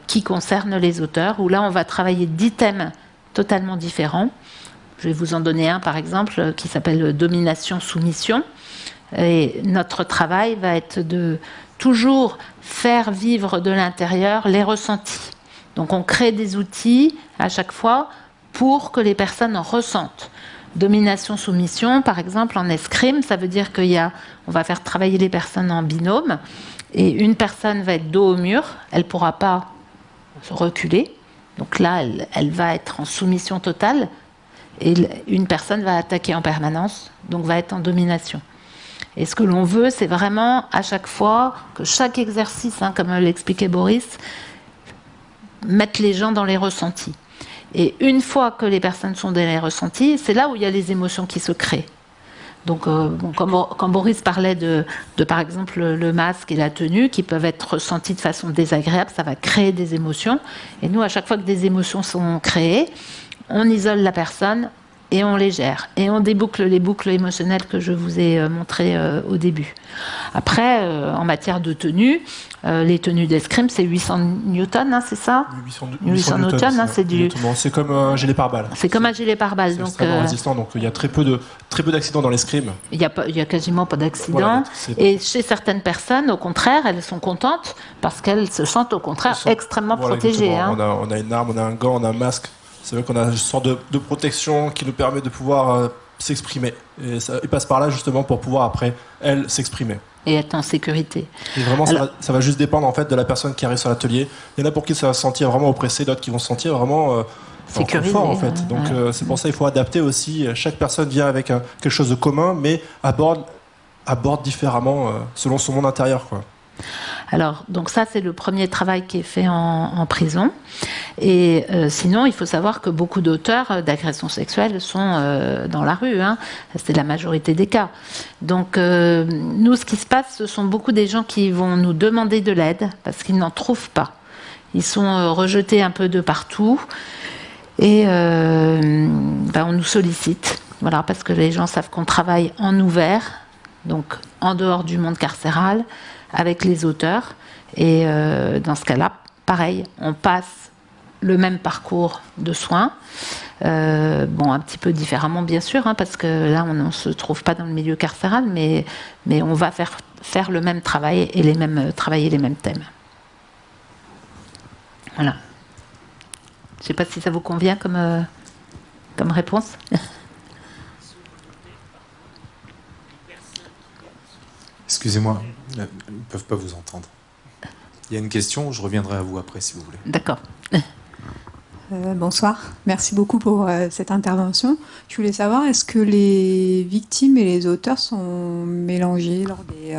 qui concerne les auteurs, où là, on va travailler 10 thèmes totalement différents. Je vais vous en donner un, par exemple, qui s'appelle « Domination-soumission ». Et notre travail va être de toujours faire vivre de l'intérieur les ressentis. Donc on crée des outils à chaque fois pour que les personnes ressentent. Domination-soumission, par exemple, en escrime, ça veut dire on va faire travailler les personnes en binôme, et une personne va être dos au mur, elle ne pourra pas se reculer, donc là, elle va être en soumission totale, et une personne va attaquer en permanence, donc va être en domination. Et ce que l'on veut, c'est vraiment à chaque fois que chaque exercice, comme l'expliquait Boris, mette les gens dans les ressentis. Et une fois que les personnes sont dans les ressentis, c'est là où il y a les émotions qui se créent. Donc, quand Boris parlait de, par exemple, le masque et la tenue, qui peuvent être ressentis de façon désagréable, ça va créer des émotions. Et nous, à chaque fois que des émotions sont créées, on isole la personne et on les gère. Et on déboucle les boucles émotionnelles que je vous ai montrées au début. Après, en matière de tenue, les tenues d'escrime, c'est 800 newtons, c'est ça ? 800 newtons, c'est du... C'est comme un gilet pare-balles. C'est comme un gilet pare-balles. C'est extrêmement résistant, donc il y a très peu d'accidents dans l'escrime. Il y a quasiment pas d'accidents. Voilà, et chez certaines personnes, au contraire, elles sont contentes parce qu'elles se sentent au contraire extrêmement protégées. On a une arme, on a un gant, on a un masque. C'est vrai qu'on a une sorte de protection qui nous permet de pouvoir s'exprimer. Et ça passe par là justement pour pouvoir après, elle, s'exprimer. Et être en sécurité. Et vraiment, ça va juste dépendre en fait de la personne qui arrive sur l'atelier. Il y en a pour qui ça va se sentir vraiment oppressé, d'autres qui vont se sentir vraiment en confort en fait. Donc c'est pour ça qu'il faut adapter aussi. Chaque personne vient avec quelque chose de commun, mais aborde différemment selon son monde intérieur, quoi. Alors, donc ça, c'est le premier travail qui est fait en prison. Et sinon, il faut savoir que beaucoup d'auteurs d'agressions sexuelles sont dans la rue. C'est la majorité des cas. Donc, nous, ce qui se passe, ce sont beaucoup des gens qui vont nous demander de l'aide parce qu'ils n'en trouvent pas. Ils sont rejetés un peu de partout. Et on nous sollicite. Voilà, parce que les gens savent qu'on travaille en ouvert, donc en dehors du monde carcéral, avec les auteurs. Et dans ce cas-là, pareil, on passe le même parcours de soins, un petit peu différemment bien sûr, parce que là on ne se trouve pas dans le milieu carcéral, mais on va faire le même travail et travailler les mêmes thèmes. Voilà. Je ne sais pas si ça vous convient comme réponse. Excusez-moi, ils ne peuvent pas vous entendre. Il y a une question, je reviendrai à vous après si vous voulez. D'accord. Bonsoir, merci beaucoup pour cette intervention. Je voulais savoir, est-ce que les victimes et les auteurs sont mélangés lors des...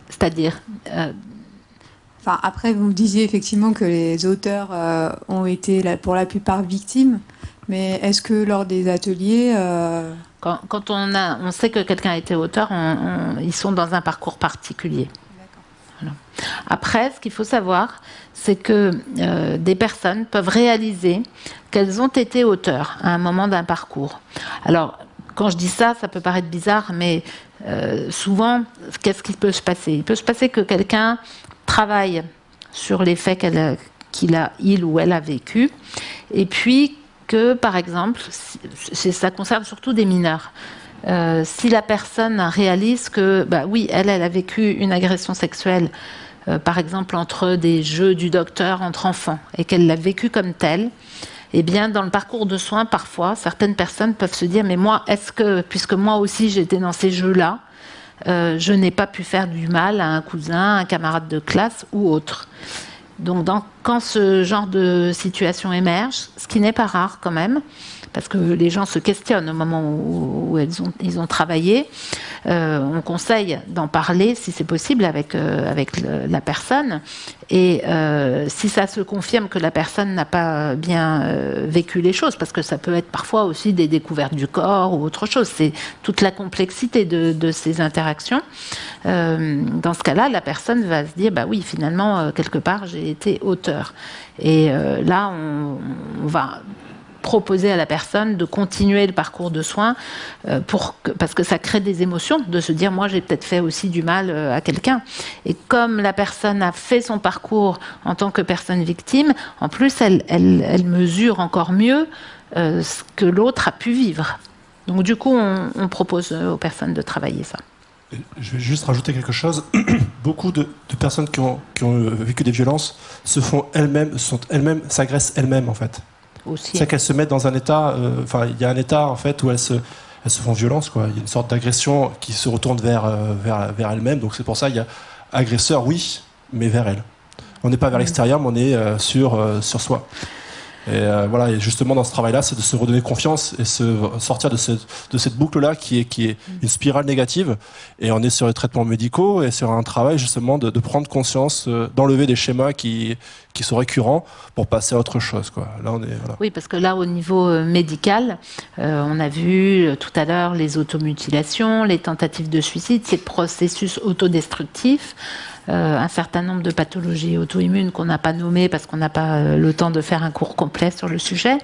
C'est-à-dire après, vous disiez effectivement que les auteurs ont été pour la plupart victimes, mais est-ce que lors des ateliers... Quand on sait que quelqu'un a été auteur, ils sont dans un parcours particulier. Voilà. Après, ce qu'il faut savoir, c'est que des personnes peuvent réaliser qu'elles ont été auteurs à un moment d'un parcours. Alors, quand je dis ça, ça peut paraître bizarre, mais souvent, qu'est-ce qui peut se passer ? Il peut se passer que quelqu'un travaille sur les faits il ou elle a vécu, et puis que, par exemple, ça concerne surtout des mineurs. Si la personne réalise que, oui, elle a vécu une agression sexuelle, par exemple entre des jeux du docteur entre enfants, et qu'elle l'a vécu comme telle, eh bien, dans le parcours de soins, parfois, certaines personnes peuvent se dire, mais moi, puisque moi aussi j'étais dans ces jeux-là, je n'ai pas pu faire du mal à un cousin, un camarade de classe ou autre. Donc, quand ce genre de situation émerge, ce qui n'est pas rare quand même, parce que les gens se questionnent au moment où ils ont travaillé, on conseille d'en parler, si c'est possible, avec la personne. Et si ça se confirme que la personne n'a pas bien vécu les choses, parce que ça peut être parfois aussi des découvertes du corps ou autre chose, c'est toute la complexité de ces interactions. Dans ce cas-là, la personne va se dire, oui, finalement, quelque part, j'ai été auteur. Et là, on va proposer à la personne de continuer le parcours de soins parce que ça crée des émotions, de se dire, moi, j'ai peut-être fait aussi du mal à quelqu'un. Et comme la personne a fait son parcours en tant que personne victime, en plus, elle mesure encore mieux ce que l'autre a pu vivre. Donc, du coup, on propose aux personnes de travailler ça. Je vais juste rajouter quelque chose. Beaucoup de personnes qui ont vécu des violences s'agressent elles-mêmes en fait. aussi. C'est qu'elles se mettent dans un état, il y a un état en fait où elles se font violence, quoi. Il y a une sorte d'agression qui se retourne vers elles-mêmes. Donc c'est pour ça il y a agresseur, oui, mais vers elles. On n'est pas vers l'extérieur, mais on est sur soi. Et voilà, et justement dans ce travail-là, c'est de se redonner confiance et sortir de cette boucle-là qui est une spirale négative. Et on est sur les traitements médicaux et sur un travail justement de prendre conscience, d'enlever des schémas qui sont récurrents pour passer à autre chose, quoi. Là, voilà. Oui, parce que là, au niveau médical, on a vu tout à l'heure les automutilations, les tentatives de suicide, ces processus autodestructifs. Un certain nombre de pathologies auto-immunes qu'on n'a pas nommées parce qu'on n'a pas le temps de faire un cours complet sur le sujet.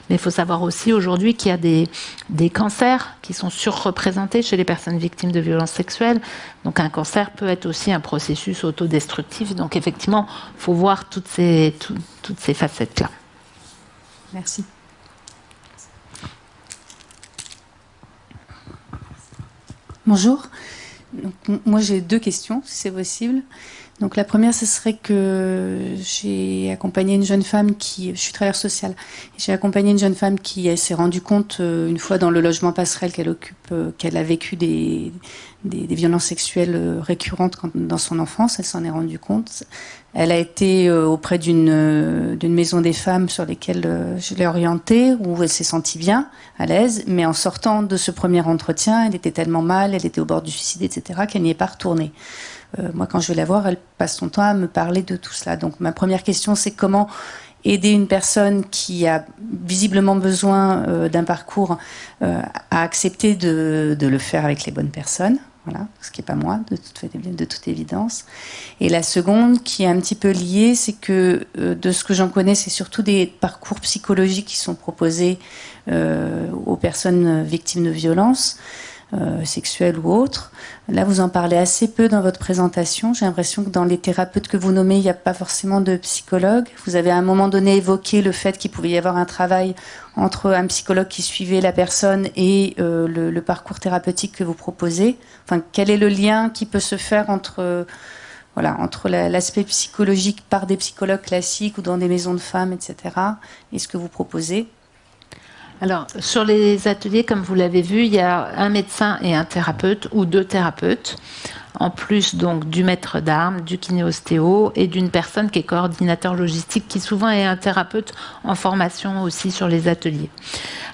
Mais il faut savoir aussi aujourd'hui qu'il y a des cancers qui sont surreprésentés chez les personnes victimes de violences sexuelles. Donc un cancer peut être aussi un processus autodestructif. Donc effectivement, il faut voir toutes ces facettes-là. Merci. Bonjour. Donc, moi, j'ai 2 questions, si c'est possible. Donc, la première, ce serait que j'ai accompagné une jeune femme je suis travailleur social, j'ai accompagné une jeune femme qui s'est rendue compte, une fois dans le logement passerelle qu'elle occupe, qu'elle a vécu des violences sexuelles récurrentes dans son enfance. Elle s'en est rendue compte. Elle a été auprès d'une maison des femmes sur lesquelles je l'ai orientée, où elle s'est sentie bien, à l'aise, mais en sortant de ce premier entretien, elle était tellement mal, elle était au bord du suicide, etc., qu'elle n'y est pas retournée. Moi, quand je vais la voir, elle passe son temps à me parler de tout cela. Donc, ma première question, c'est comment aider une personne qui a visiblement besoin d'un parcours à accepter de le faire avec les bonnes personnes. Voilà, ce qui n'est pas moi, de toute évidence. Et la seconde, qui est un petit peu liée, c'est que de ce que j'en connais, c'est surtout des parcours psychologiques qui sont proposés aux personnes victimes de violences sexuelles ou autres. Là, vous en parlez assez peu dans votre présentation. J'ai l'impression que dans les thérapeutes que vous nommez, il n'y a pas forcément de psychologue. Vous avez à un moment donné évoqué le fait qu'il pouvait y avoir un travail entre un psychologue qui suivait la personne et le parcours thérapeutique que vous proposez. Enfin, quel est le lien qui peut se faire entre l'aspect psychologique par des psychologues classiques ou dans des maisons de femmes, etc., et ce que vous proposez? Alors, sur les ateliers, comme vous l'avez vu, il y a un médecin et un thérapeute ou 2 thérapeutes, en plus donc du maître d'armes, du kinéostéo et d'une personne qui est coordinateur logistique, qui souvent est un thérapeute en formation aussi sur les ateliers.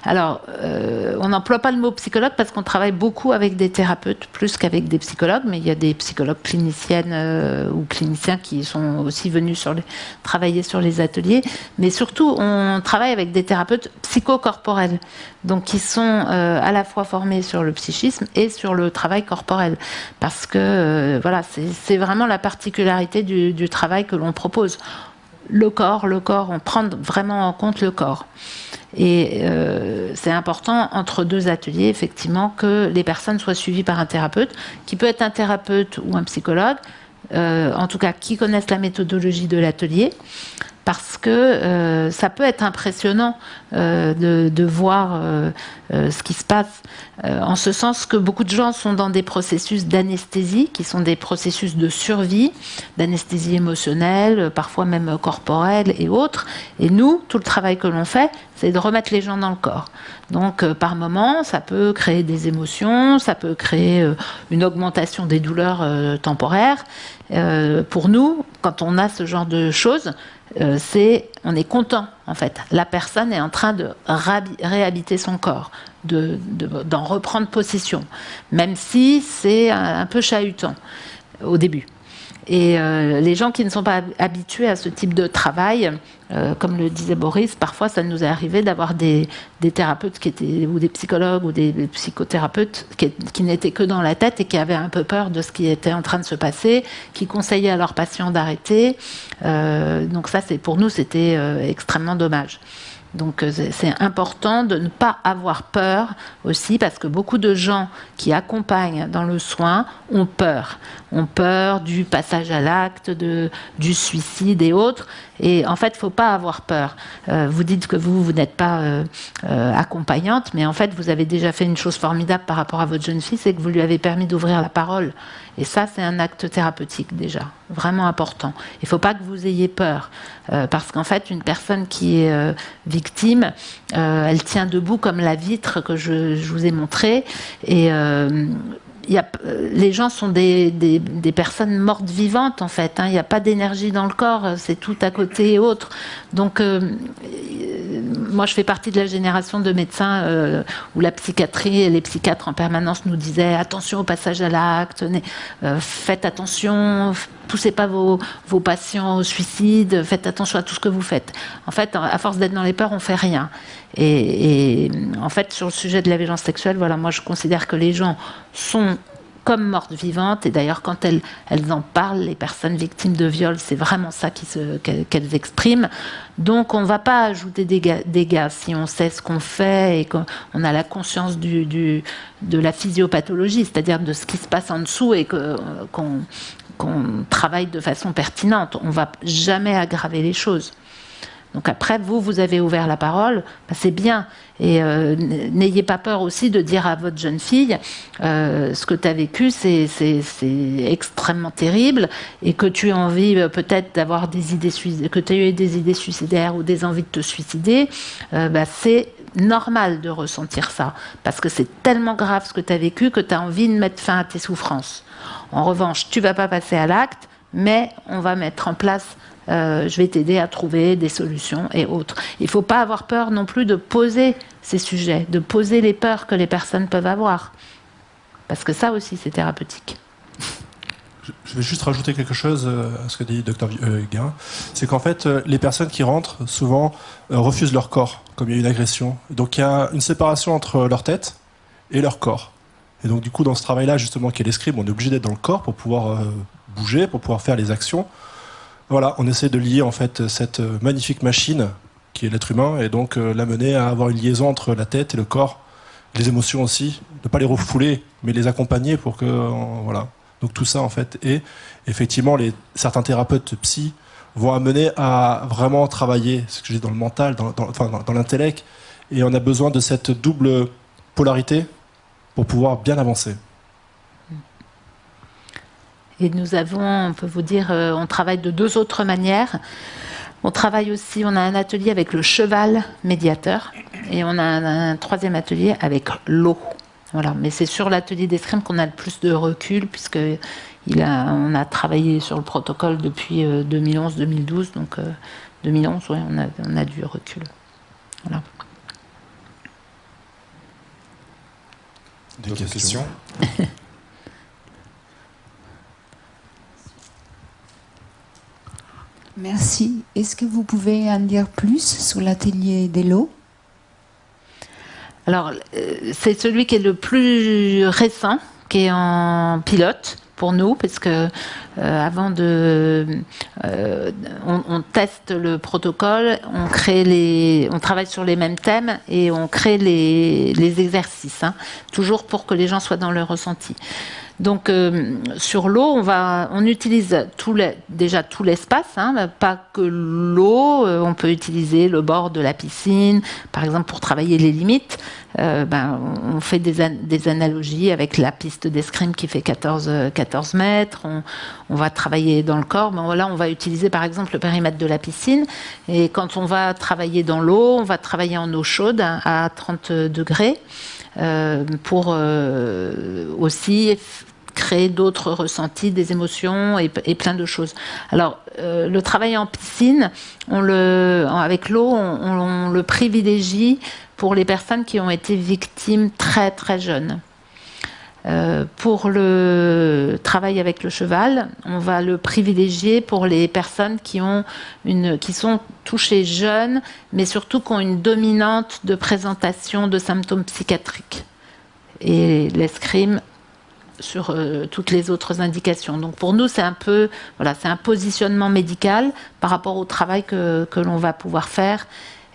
Alors, on n'emploie pas le mot psychologue parce qu'on travaille beaucoup avec des thérapeutes plus qu'avec des psychologues, mais il y a des psychologues cliniciennes ou cliniciens qui sont aussi venus travailler sur les ateliers. Mais surtout, on travaille avec des thérapeutes psychocorporels, donc qui sont à la fois formés sur le psychisme et sur le travail corporel. Parce que voilà, c'est vraiment la particularité du travail que l'on propose. Le corps, on prend vraiment en compte le corps. Et c'est important entre 2 ateliers, effectivement, que les personnes soient suivies par un thérapeute, qui peut être un thérapeute ou un psychologue, en tout cas qui connaissent la méthodologie de l'atelier, parce que ça peut être impressionnant de voir ce qui se passe, en ce sens que beaucoup de gens sont dans des processus d'anesthésie, qui sont des processus de survie, d'anesthésie émotionnelle, parfois même corporelle et autres. Et nous, tout le travail que l'on fait, c'est de remettre les gens dans le corps. Donc, par moment, ça peut créer des émotions, ça peut créer une augmentation des douleurs temporaires. Pour nous, quand on a ce genre de choses, on est content, en fait. La personne est en train de réhabiter son corps, d'en reprendre possession, même si c'est un peu chahutant au début. Et les gens qui ne sont pas habitués à ce type de travail, comme le disait Boris, parfois ça nous est arrivé d'avoir des thérapeutes ou des psychologues ou des psychothérapeutes qui n'étaient que dans la tête et qui avaient un peu peur de ce qui était en train de se passer, qui conseillaient à leurs patients d'arrêter. Donc ça, pour nous, c'était extrêmement dommage. Donc c'est important de ne pas avoir peur aussi, parce que beaucoup de gens qui accompagnent dans le soin ont peur du passage à l'acte, du suicide et autres. Et en fait, il ne faut pas avoir peur. Vous dites que vous n'êtes pas accompagnante, mais en fait, vous avez déjà fait une chose formidable par rapport à votre jeune fille, c'est que vous lui avez permis d'ouvrir la parole. Et ça, c'est un acte thérapeutique déjà, vraiment important. Il ne faut pas que vous ayez peur, parce qu'en fait, une personne qui est victime, elle tient debout comme la vitre que je vous ai montrée, et les gens sont des personnes mortes vivantes en fait, hein. Il n'y a pas d'énergie dans le corps, c'est tout à côté et autre. Donc moi je fais partie de la génération de médecins où la psychiatrie et les psychiatres en permanence nous disaient attention au passage à l'acte, faites attention, poussez pas vos patients au suicide, faites attention à tout ce que vous faites. En fait, à force d'être dans les peurs, on fait rien. Et en fait, sur le sujet de la violence sexuelle, voilà, moi je considère que les gens sont comme mortes vivantes, et d'ailleurs quand elles en parlent, les personnes victimes de viol, c'est vraiment ça qu'elles expriment. Donc on ne va pas ajouter des dégâts si on sait ce qu'on fait et qu'on a la conscience de la physiopathologie, c'est-à-dire de ce qui se passe en dessous, et qu'on travaille de façon pertinente. On ne va jamais aggraver les choses. Donc après, vous avez ouvert la parole, ben c'est bien. Et n'ayez pas peur aussi de dire à votre jeune fille ce que tu as vécu, c'est extrêmement terrible, et que tu as envie peut-être d'avoir des idées suicidaires, que tu as eu des idées suicidaires ou des envies de te suicider, c'est normal de ressentir ça, parce que c'est tellement grave ce que tu as vécu que tu as envie de mettre fin à tes souffrances. En revanche, tu ne vas pas passer à l'acte, mais on va mettre en place... je vais t'aider à trouver des solutions et autres. Il ne faut pas avoir peur non plus de poser ces sujets, de poser les peurs que les personnes peuvent avoir. Parce que ça aussi, c'est thérapeutique. Je vais juste rajouter quelque chose à ce que dit Dr Guérin. C'est qu'en fait, les personnes qui rentrent, souvent, refusent leur corps, comme il y a une agression. Donc il y a une séparation entre leur tête et leur corps. Et donc du coup, dans ce travail-là, justement, qui est l'escrime, on est obligé d'être dans le corps pour pouvoir bouger, pour pouvoir faire les actions. Voilà, on essaie de lier en fait cette magnifique machine qui est l'être humain, et donc l'amener à avoir une liaison entre la tête et le corps, les émotions aussi, ne pas les refouler, mais les accompagner pour que voilà. Donc tout ça en fait, et effectivement certains thérapeutes psy vont amener à vraiment travailler, ce que je dis, dans le mental, dans l'intellect, et on a besoin de cette double polarité pour pouvoir bien avancer. Et nous avons, on peut vous dire, on travaille de 2 autres manières. On travaille aussi, on a un atelier avec le cheval médiateur, et on a un 3e atelier avec l'eau. Voilà. Mais c'est sur l'atelier d'escrime qu'on a le plus de recul, puisque on a travaillé sur le protocole depuis 2011-2012, donc 2011, ouais, on a du recul. Voilà. D'autres questions? Merci. Est-ce que vous pouvez en dire plus sur l'atelier d'Elo? Alors, c'est celui qui est le plus récent, qui est en pilote pour nous, parce que avant on teste le protocole, on travaille sur les mêmes thèmes et on crée les exercices, hein, toujours pour que les gens soient dans le ressenti. Donc sur l'eau, on utilise déjà tout l'espace, hein, pas que l'eau, on peut utiliser le bord de la piscine, par exemple pour travailler les limites. On fait des analogies avec la piste d'escrime qui fait 14 mètres, on va travailler dans le corps, là on va utiliser par exemple le périmètre de la piscine, et quand on va travailler dans l'eau, on va travailler en eau chaude à 30 degrés. Pour aussi créer d'autres ressentis, des émotions et plein de choses. Alors, le travail en piscine, avec l'eau, on le privilégie pour les personnes qui ont été victimes très très jeunes. Pour le travail avec le cheval, on va le privilégier pour les personnes qui sont touchées jeunes, mais surtout qui ont une dominante de présentation de symptômes psychiatriques. Et l'escrime sur toutes les autres indications. Donc pour nous, c'est un positionnement médical par rapport au travail que l'on va pouvoir faire.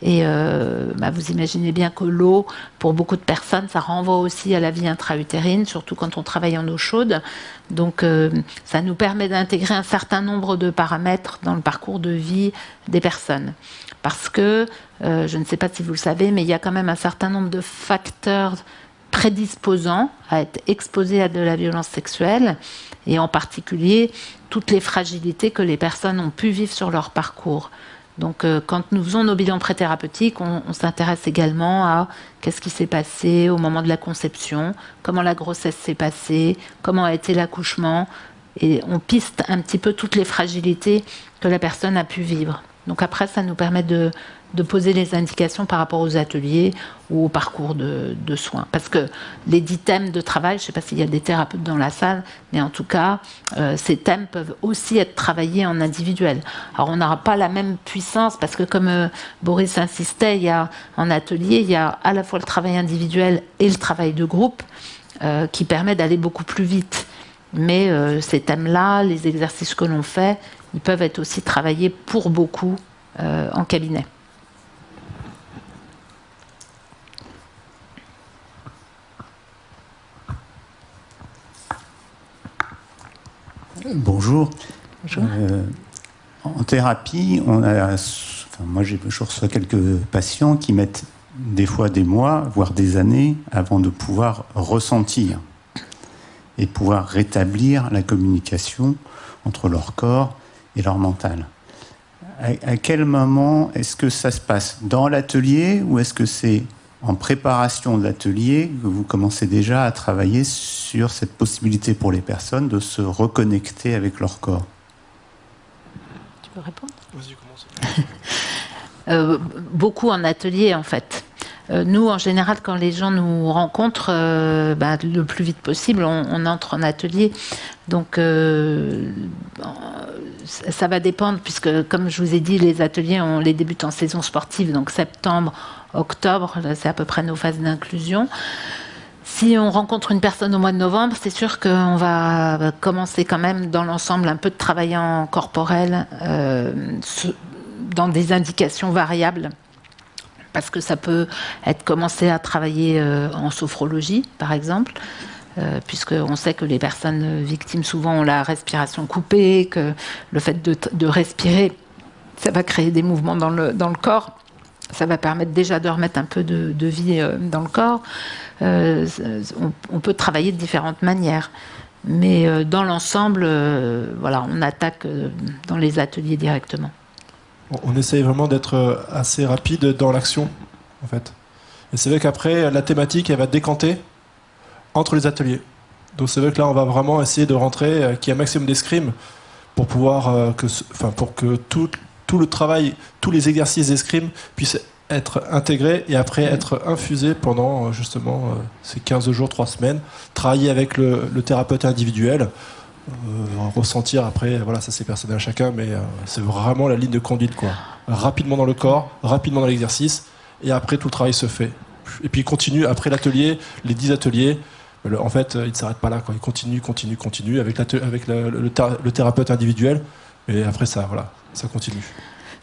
Et vous imaginez bien que l'eau, pour beaucoup de personnes, ça renvoie aussi à la vie intra-utérine, surtout quand on travaille en eau chaude. Donc ça nous permet d'intégrer un certain nombre de paramètres dans le parcours de vie des personnes. Parce que, je ne sais pas si vous le savez, mais il y a quand même un certain nombre de facteurs prédisposants à être exposés à de la violence sexuelle, et en particulier toutes les fragilités que les personnes ont pu vivre sur leur parcours. Donc quand nous faisons nos bilans préthérapeutiques, on s'intéresse également à qu'est-ce qui s'est passé au moment de la conception, comment la grossesse s'est passée, comment a été l'accouchement, et on piste un petit peu toutes les fragilités que la personne a pu vivre. Donc après, ça nous permet de poser les indications par rapport aux ateliers ou au parcours de soins. Parce que les 10 thèmes de travail, je ne sais pas s'il y a des thérapeutes dans la salle, mais en tout cas, ces thèmes peuvent aussi être travaillés en individuel. Alors on n'aura pas la même puissance, parce que comme Boris insistait, en atelier, il y a à la fois le travail individuel et le travail de groupe qui permet d'aller beaucoup plus vite. Mais ces thèmes-là, les exercices que l'on fait, ils peuvent être aussi travaillés pour beaucoup en cabinet. Bonjour. Bonjour. En thérapie, je reçois quelques patients qui mettent des fois des mois, voire des années, avant de pouvoir ressentir et pouvoir rétablir la communication entre leur corps et leur mental. À quel moment est-ce que ça se passe? Dans l'atelier, ou est-ce que c'est en préparation de l'atelier que vous commencez déjà à travailler sur cette possibilité pour les personnes de se reconnecter avec leur corps? Tu peux répondre? Vas-y, commence. Beaucoup en atelier, en fait. Nous, en général, quand les gens nous rencontrent, le plus vite possible, on entre en atelier. Donc, ça va dépendre, puisque, comme je vous ai dit, les ateliers, on les débute en saison sportive, donc septembre, octobre, c'est à peu près nos phases d'inclusion. Si on rencontre une personne au mois de novembre, c'est sûr qu'on va commencer quand même, dans l'ensemble, un peu de travail en corporel, dans des indications variables. Parce que ça peut être commencé à travailler en sophrologie, par exemple, puisqu'on sait que les personnes victimes souvent ont la respiration coupée, que le fait de respirer, ça va créer des mouvements dans le corps. Ça va permettre déjà de remettre un peu de vie dans le corps. On peut travailler de différentes manières. Mais dans l'ensemble, on attaque dans les ateliers directement. On essaye vraiment d'être assez rapide dans l'action, en fait. Et c'est vrai qu'après, la thématique, elle va décanter entre les ateliers. Donc c'est vrai que là, on va vraiment essayer de rentrer, qu'il y ait un maximum d'escrime pour pouvoir pour que tout le travail, tous les exercices d'escrime puissent être intégrés et après être infusés pendant justement ces 15 jours, 3 semaines. Travailler avec le thérapeute individuel. Ressentir après, voilà, ça c'est personnel à chacun, mais c'est vraiment la ligne de conduite, quoi. Rapidement dans le corps, rapidement dans l'exercice, et après tout le travail se fait. Et puis il continue, après l'atelier, les 10 ateliers, en fait il ne s'arrête pas là, quoi. Il continue avec le thérapeute individuel, et après ça, voilà, ça continue.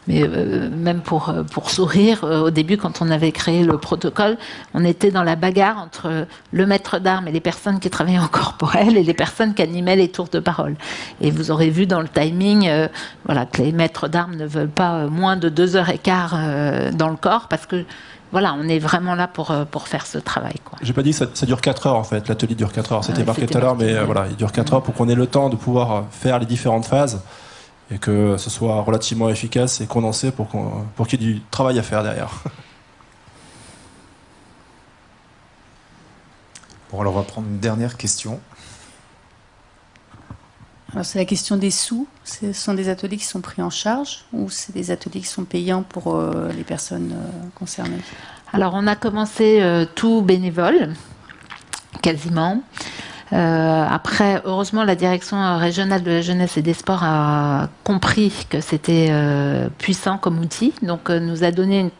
Mais même pour sourire, au début, quand on avait créé le protocole, on était dans la bagarre entre le maître d'armes et les personnes qui travaillaient en corporel et les personnes qui animaient les tours de parole. Et vous aurez vu dans le timing que les maîtres d'armes ne veulent pas moins de 2h15 dans le corps, parce que on est vraiment là pour faire ce travail, quoi. J'ai pas dit que ça dure 4 heures, en fait. L'atelier dure 4 heures. C'était marqué tout à l'heure, mais il dure 4 heures pour qu'on ait le temps de pouvoir faire les différentes phases. Et que ce soit relativement efficace et condensé pour qu'il y ait du travail à faire derrière. Bon, alors on va prendre une dernière question. Alors c'est la question des sous. Ce sont des ateliers qui sont pris en charge ou c'est des ateliers qui sont payants pour les personnes concernées? Alors on a commencé tout bénévole, quasiment. Après, heureusement, la direction régionale de la jeunesse et des sports a compris que c'était puissant comme outil, donc nous a donné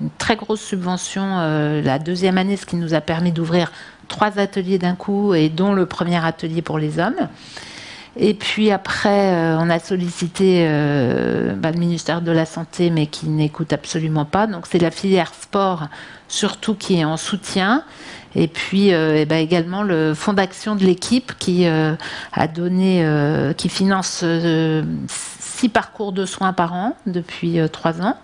une très grosse subvention la 2e année, ce qui nous a permis d'ouvrir 3 ateliers d'un coup, et dont le premier atelier pour les hommes. Et puis après, on a sollicité le ministère de la Santé, mais qui n'écoute absolument pas. Donc c'est la filière sport, surtout, qui est en soutien. Et puis également le fonds d'action de l'équipe qui a donné, qui finance 6 parcours de soins par an depuis 3 ans.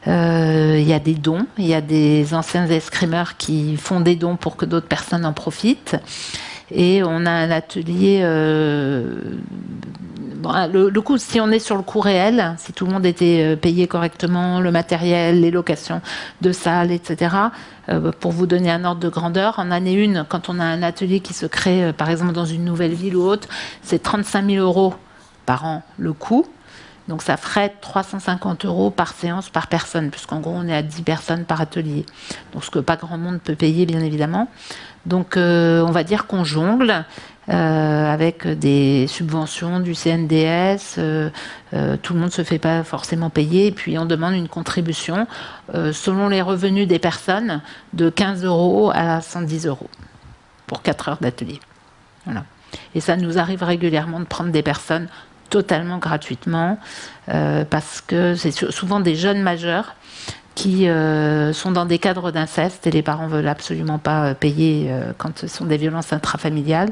Il y a des dons, il y a des anciens escrimeurs qui font des dons pour que d'autres personnes en profitent. Et on a un atelier. Le coût, si on est sur le coût réel, si tout le monde était payé correctement, le matériel, les locations de salles, etc., pour vous donner un ordre de grandeur, en année 1, quand on a un atelier qui se crée, par exemple dans une nouvelle ville ou autre, c'est 35 000 € par an le coût. Donc ça ferait 350 € par séance par personne, puisqu'en gros on est à 10 personnes par atelier. Donc ce que pas grand monde peut payer, bien évidemment. Donc on va dire qu'on jongle avec des subventions du CNDS. Tout le monde ne se fait pas forcément payer. Et puis on demande une contribution selon les revenus des personnes de 15 € à 110 € pour 4 heures d'atelier. Voilà. Et ça nous arrive régulièrement de prendre des personnes totalement gratuitement parce que c'est souvent des jeunes majeurs qui sont dans des cadres d'inceste et les parents ne veulent absolument pas payer quand ce sont des violences intrafamiliales.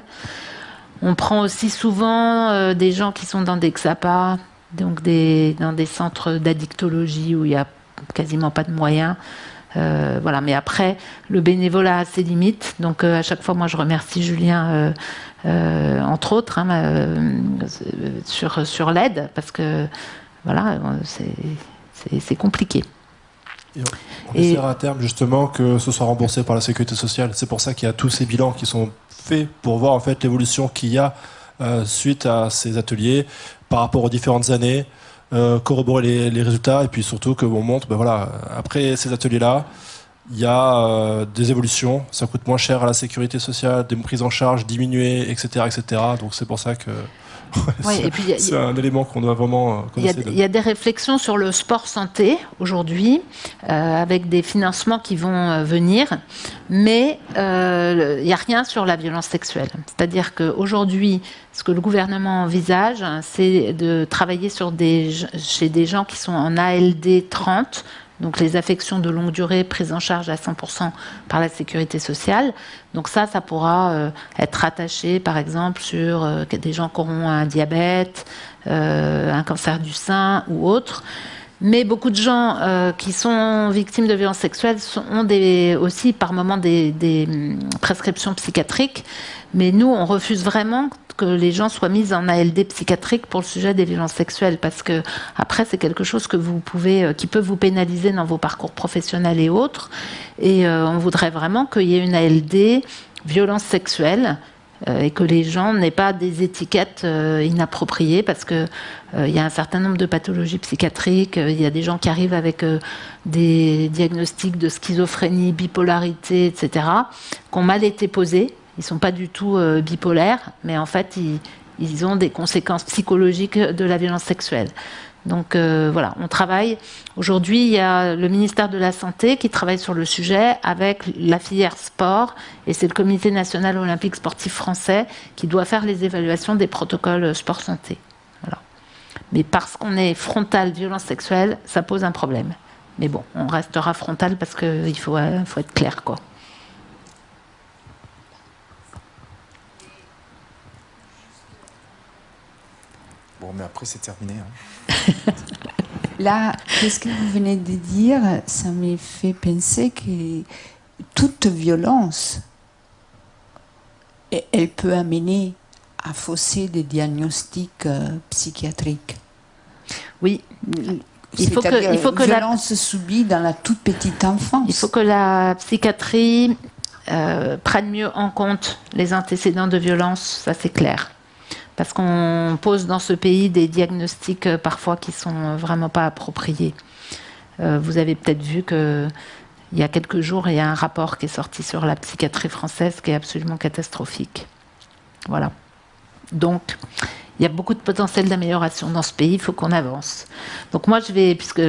On prend aussi souvent des gens qui sont dans des XAPA, donc dans des centres d'addictologie où il n'y a quasiment pas de moyens. Voilà. Mais après, le bénévolat a ses limites. Donc à chaque fois, moi je remercie Julien, entre autres, sur l'aide, parce que voilà, c'est compliqué. On essaiera à terme justement que ce soit remboursé par la sécurité sociale. C'est pour ça qu'il y a tous ces bilans qui sont faits pour voir en fait l'évolution qu'il y a suite à ces ateliers par rapport aux différentes années, corroborer les résultats et puis surtout que on montre, voilà, après ces ateliers-là, il y a des évolutions, ça coûte moins cher à la sécurité sociale, des prises en charge diminuées, etc., etc. Donc c'est pour ça que c'est un élément qu'on doit vraiment. Il y a des réflexions sur le sport santé aujourd'hui, avec des financements qui vont venir, mais il n'y a rien sur la violence sexuelle. C'est-à-dire qu'aujourd'hui, ce que le gouvernement envisage, c'est de travailler chez des gens qui sont en ALD 30, donc les affections de longue durée prises en charge à 100% par la sécurité sociale. Donc ça pourra être rattaché par exemple sur des gens qui auront un diabète, un cancer du sein ou autre. Mais beaucoup de gens qui sont victimes de violences sexuelles ont aussi par moment des prescriptions psychiatriques. Mais nous, on refuse vraiment que les gens soient mis en ALD psychiatrique pour le sujet des violences sexuelles, parce que après c'est quelque chose que qui peut vous pénaliser dans vos parcours professionnels et autres. Et on voudrait vraiment qu'il y ait une ALD violence sexuelle et que les gens n'aient pas des étiquettes inappropriées, parce que il y a un certain nombre de pathologies psychiatriques. Il y a des gens qui arrivent avec des diagnostics de schizophrénie, bipolarité, etc., qui ont mal été posés. Ils ne sont pas du tout bipolaires, mais en fait, ils ont des conséquences psychologiques de la violence sexuelle. Donc voilà, on travaille. Aujourd'hui, il y a le ministère de la Santé qui travaille sur le sujet avec la filière sport, et c'est le Comité national olympique sportif français qui doit faire les évaluations des protocoles sport-santé. Voilà. Mais parce qu'on est frontal violence sexuelle, ça pose un problème. Mais bon, on restera frontal parce qu'il faut être clair, quoi. Bon, mais après, c'est terminé. Là, qu'est-ce que vous venez de dire? Ça m'a fait penser que toute violence, elle peut amener à fausser des diagnostics psychiatriques. Oui. Il faut que violence subie dans la toute petite enfance. Il faut que la psychiatrie prenne mieux en compte les antécédents de violence, ça c'est clair. Parce qu'on pose dans ce pays des diagnostics parfois qui ne sont vraiment pas appropriés. Vous avez peut-être vu qu'il y a quelques jours, il y a un rapport qui est sorti sur la psychiatrie française qui est absolument catastrophique. Voilà. Donc, Il y a beaucoup de potentiel d'amélioration dans ce pays, il faut qu'on avance. Donc moi, puisque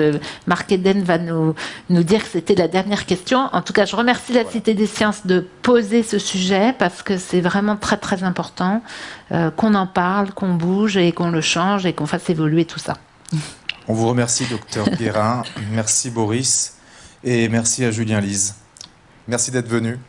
Marc Eden va nous dire que c'était la dernière question, en tout cas, je remercie la Cité des Sciences de poser ce sujet, parce que c'est vraiment très très important qu'on en parle, qu'on bouge et qu'on le change et qu'on fasse évoluer tout ça. On vous remercie, docteur Guérin. Merci Boris. Et merci à Julien Lise. Merci d'être venu.